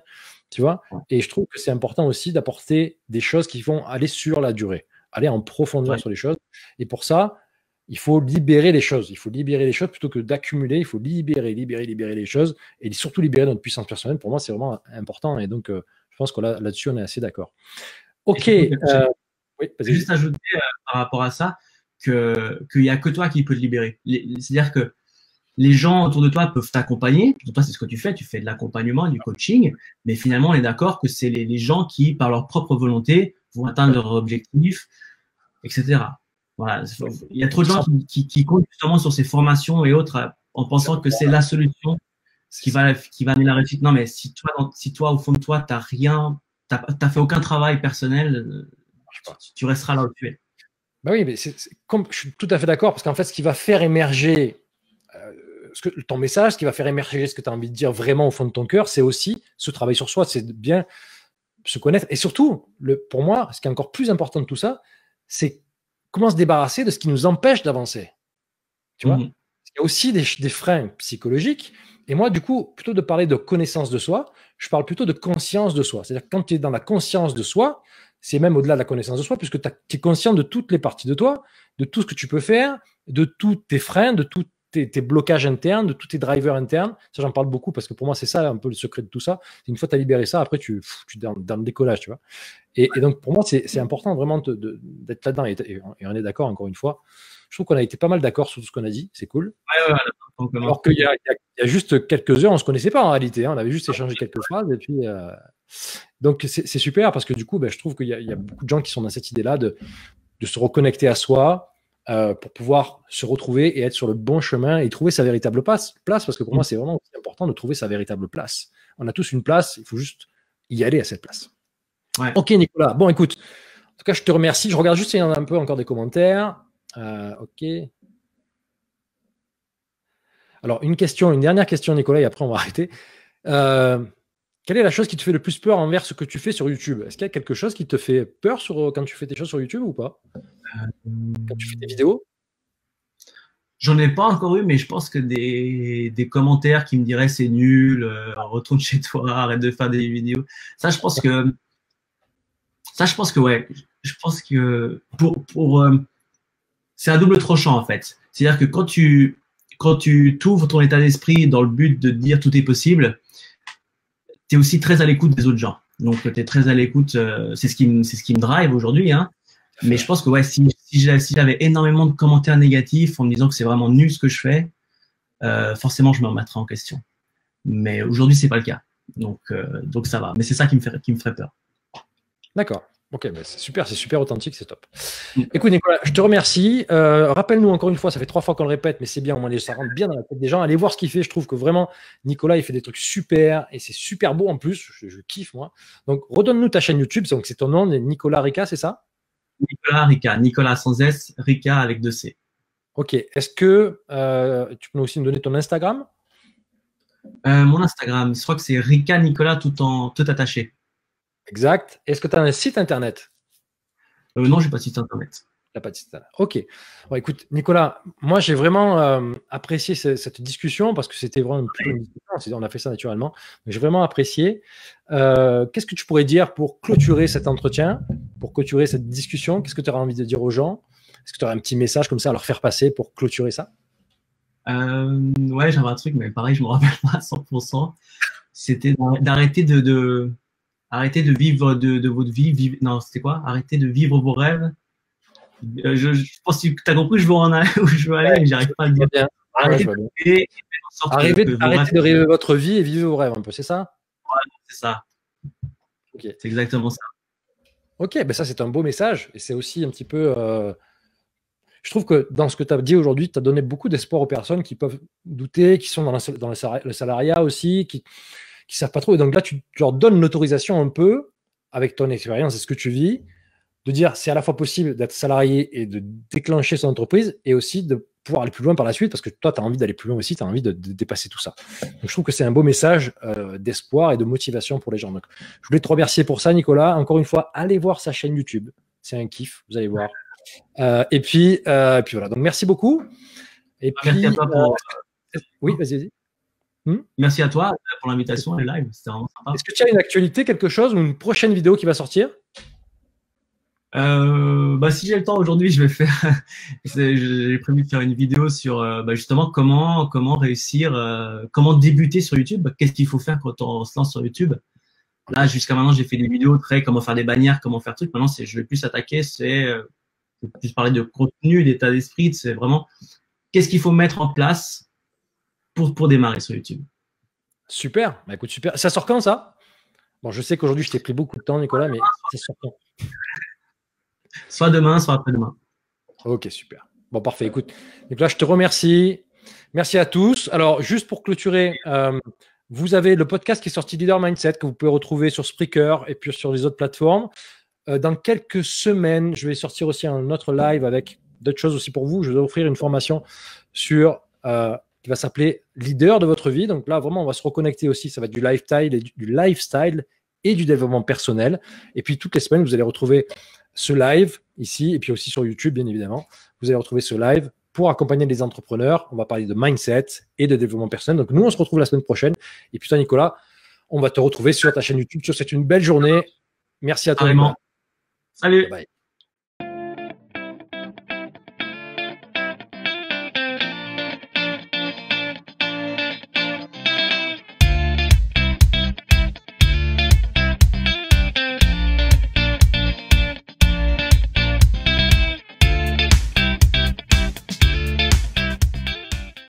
Tu vois? Et je trouve que c'est important aussi d'apporter des choses qui vont aller sur la durée, aller en profondeur sur les choses. Et pour ça, il faut libérer les choses. Il faut libérer les choses plutôt que d'accumuler. Il faut libérer les choses et surtout libérer notre puissance personnelle. Pour moi, c'est vraiment important. Et donc, je pense que là-dessus, on est assez d'accord. Ok. Oui, juste ajouter par rapport à ça qu'il n'y a que toi qui peux te libérer. C'est-à-dire que les gens autour de toi peuvent t'accompagner. Pour toi, c'est ce que tu fais de l'accompagnement, du coaching. Mais finalement, on est d'accord que c'est les gens qui, par leur propre volonté, vont atteindre leur objectif, etc. Voilà. Il y a trop de gens qui comptent justement sur ces formations et autres en pensant que c'est la solution qui va amener la réussite. Non, mais si toi, au fond de toi, t'as fait aucun travail personnel, tu resteras là où tu es. Bah oui, mais je suis tout à fait d'accord parce qu'en fait, ce qui va faire émerger ton message, ce qui va faire émerger ce que tu as envie de dire vraiment au fond de ton cœur, c'est aussi ce travail sur soi, c'est de bien se connaître. Et surtout, pour moi, ce qui est encore plus important de tout ça, c'est comment se débarrasser de ce qui nous empêche d'avancer. Tu vois, il y a aussi des freins psychologiques. Et moi, du coup, plutôt de parler de connaissance de soi, je parle plutôt de conscience de soi. C'est-à-dire que quand tu es dans la conscience de soi, c'est même au-delà de la connaissance de soi, puisque tu es conscient de toutes les parties de toi, de tout ce que tu peux faire, de tous tes freins, de tous tes blocages internes, de tous tes drivers internes. Ça, j'en parle beaucoup parce que pour moi, c'est ça un peu le secret de tout ça. Une fois que tu as libéré ça, après, tu es dans le décollage, tu vois. Et donc, pour moi, c'est important vraiment d'être là-dedans. Et on est d'accord, encore une fois. Je trouve qu'on a été pas mal d'accord sur tout ce qu'on a dit. C'est cool. Alors qu'il y a juste quelques heures, on ne se connaissait pas en réalité. Hein. On avait juste échangé quelques phrases. Et puis, donc, c'est super parce que du coup, je trouve qu'il y a beaucoup de gens qui sont dans cette idée-là de se reconnecter à soi pour pouvoir se retrouver et être sur le bon chemin et trouver sa véritable place. Parce que pour moi, c'est vraiment aussi important de trouver sa véritable place. On a tous une place. Il faut juste y aller à cette place. Ouais. Ok, Nicolas. Bon, écoute. En tout cas, je te remercie. Je regarde juste s'il y en a un peu encore des commentaires. Ok. Alors, une dernière question, Nicolas, et après on va arrêter. Quelle est la chose qui te fait le plus peur envers ce que tu fais sur YouTube? Est-ce qu'il y a quelque chose qui te fait peur quand tu fais tes choses sur YouTube ou pas? Quand tu fais tes vidéos? J'en ai pas encore eu, mais je pense que des commentaires qui me diraient c'est nul, retourne chez toi, arrête de faire des vidéos. Ça, je pense que ouais. Je pense que c'est un double tranchant en fait. C'est-à-dire que quand tu t'ouvres ton état d'esprit dans le but de dire tout est possible, tu es aussi très à l'écoute des autres gens. Donc, tu es très à l'écoute, c'est ce qui me drive aujourd'hui. Hein. Mais je pense que ouais, si j'avais énormément de commentaires négatifs en me disant que c'est vraiment nul ce que je fais, forcément, je me remettrais en question. Mais aujourd'hui, c'est pas le cas. Donc ça va. Mais c'est ça qui me ferait peur. D'accord. Ok, c'est super authentique, c'est top. Écoute, Nicolas, je te remercie. Rappelle-nous encore une fois, ça fait 3 fois qu'on le répète, mais c'est bien, au moins ça rentre bien dans la tête des gens. Allez voir ce qu'il fait. Je trouve que vraiment, Nicolas, il fait des trucs super et c'est super beau en plus. Je kiffe, moi. Donc, redonne-nous ta chaîne YouTube. Donc, c'est ton nom, Nicolas Rica, c'est ça? Nicolas Rica. Nicolas sans S, Rica avec 2 C. Ok. Est-ce que tu peux aussi me donner ton Instagram? Mon Instagram, je crois que c'est Rica Nicolas tout attaché. Exact. Est-ce que tu as un site internet? Non, je n'ai pas de site internet. Tu n'as pas de site internet. Ok. Bon, écoute, Nicolas, moi, j'ai vraiment apprécié cette discussion parce que c'était vraiment une discussion. On a fait ça naturellement. J'ai vraiment apprécié. Qu'est-ce que tu pourrais dire pour clôturer cet entretien, pour clôturer cette discussion? Qu'est-ce que tu aurais envie de dire aux gens? Est-ce que tu aurais un petit message comme ça à leur faire passer pour clôturer ça? Ouais, j'avais un truc, mais pareil, je ne me rappelle pas à 100%. C'était d'arrêter arrêtez de vivre de votre vie. Non, c'était quoi? Arrêtez de vivre vos rêves. Je pense que tu as compris où je veux aller, mais j'arrive pas à le dire. Arrêtez de rêver votre vie et vivre vos rêves un peu, c'est ça? Ouais, c'est ça. Okay. C'est exactement ça. Ok, ben ça c'est un beau message. Et c'est aussi un petit peu... Je trouve que dans ce que tu as dit aujourd'hui, tu as donné beaucoup d'espoir aux personnes qui peuvent douter, qui sont dans le salariat aussi, qui savent pas trop. Et donc là, tu leur donnes l'autorisation un peu, avec ton expérience et ce que tu vis, de dire c'est à la fois possible d'être salarié et de déclencher son entreprise et aussi de pouvoir aller plus loin par la suite parce que toi, tu as envie d'aller plus loin aussi, tu as envie de dépasser tout ça. Donc, je trouve que c'est un beau message d'espoir et de motivation pour les gens. Donc, je voulais te remercier pour ça, Nicolas. Encore une fois, allez voir sa chaîne YouTube. C'est un kiff, vous allez voir. Et puis voilà. Donc, merci beaucoup. Et merci à toi oui, vas-y. Merci à toi pour l'invitation et le live. C'était vraiment sympa. Est-ce que tu as une actualité, quelque chose ou une prochaine vidéo qui va sortir? Si j'ai le temps aujourd'hui, je vais faire. J'ai prévu de faire une vidéo sur justement comment réussir, comment débuter sur YouTube. Qu'est-ce qu'il faut faire quand on se lance sur YouTube? Là, jusqu'à maintenant, j'ai fait des vidéos très comment faire des bannières, comment faire trucs. Maintenant, je vais plus attaquer, plus parler de contenu, d'état d'esprit. C'est vraiment qu'est-ce qu'il faut mettre en place pour démarrer sur YouTube. Super. Bah, écoute, super. Ça sort quand, ça? Bon, je sais qu'aujourd'hui, je t'ai pris beaucoup de temps, Nicolas, mais ça sort quand? Soit demain, soit après-demain. Ok, super. Bon, parfait. Écoute, Nicolas, je te remercie. Merci à tous. Alors, juste pour clôturer, vous avez le podcast qui est sorti Leader Mindset que vous pouvez retrouver sur Spreaker et puis sur les autres plateformes. Dans quelques semaines, je vais sortir aussi un autre live avec d'autres choses aussi pour vous. Je vais offrir une formation sur qui va s'appeler Leader de votre vie. Donc là, vraiment, on va se reconnecter aussi. Ça va être du lifestyle et du développement personnel. Et puis, toutes les semaines, vous allez retrouver ce live ici et puis aussi sur YouTube, bien évidemment. Vous allez retrouver ce live pour accompagner les entrepreneurs. On va parler de mindset et de développement personnel. Donc, nous, on se retrouve la semaine prochaine. Et puis, toi, Nicolas, on va te retrouver sur ta chaîne YouTube. Je te souhaite une belle journée. Merci à toi. Carrément. Salut. Bye.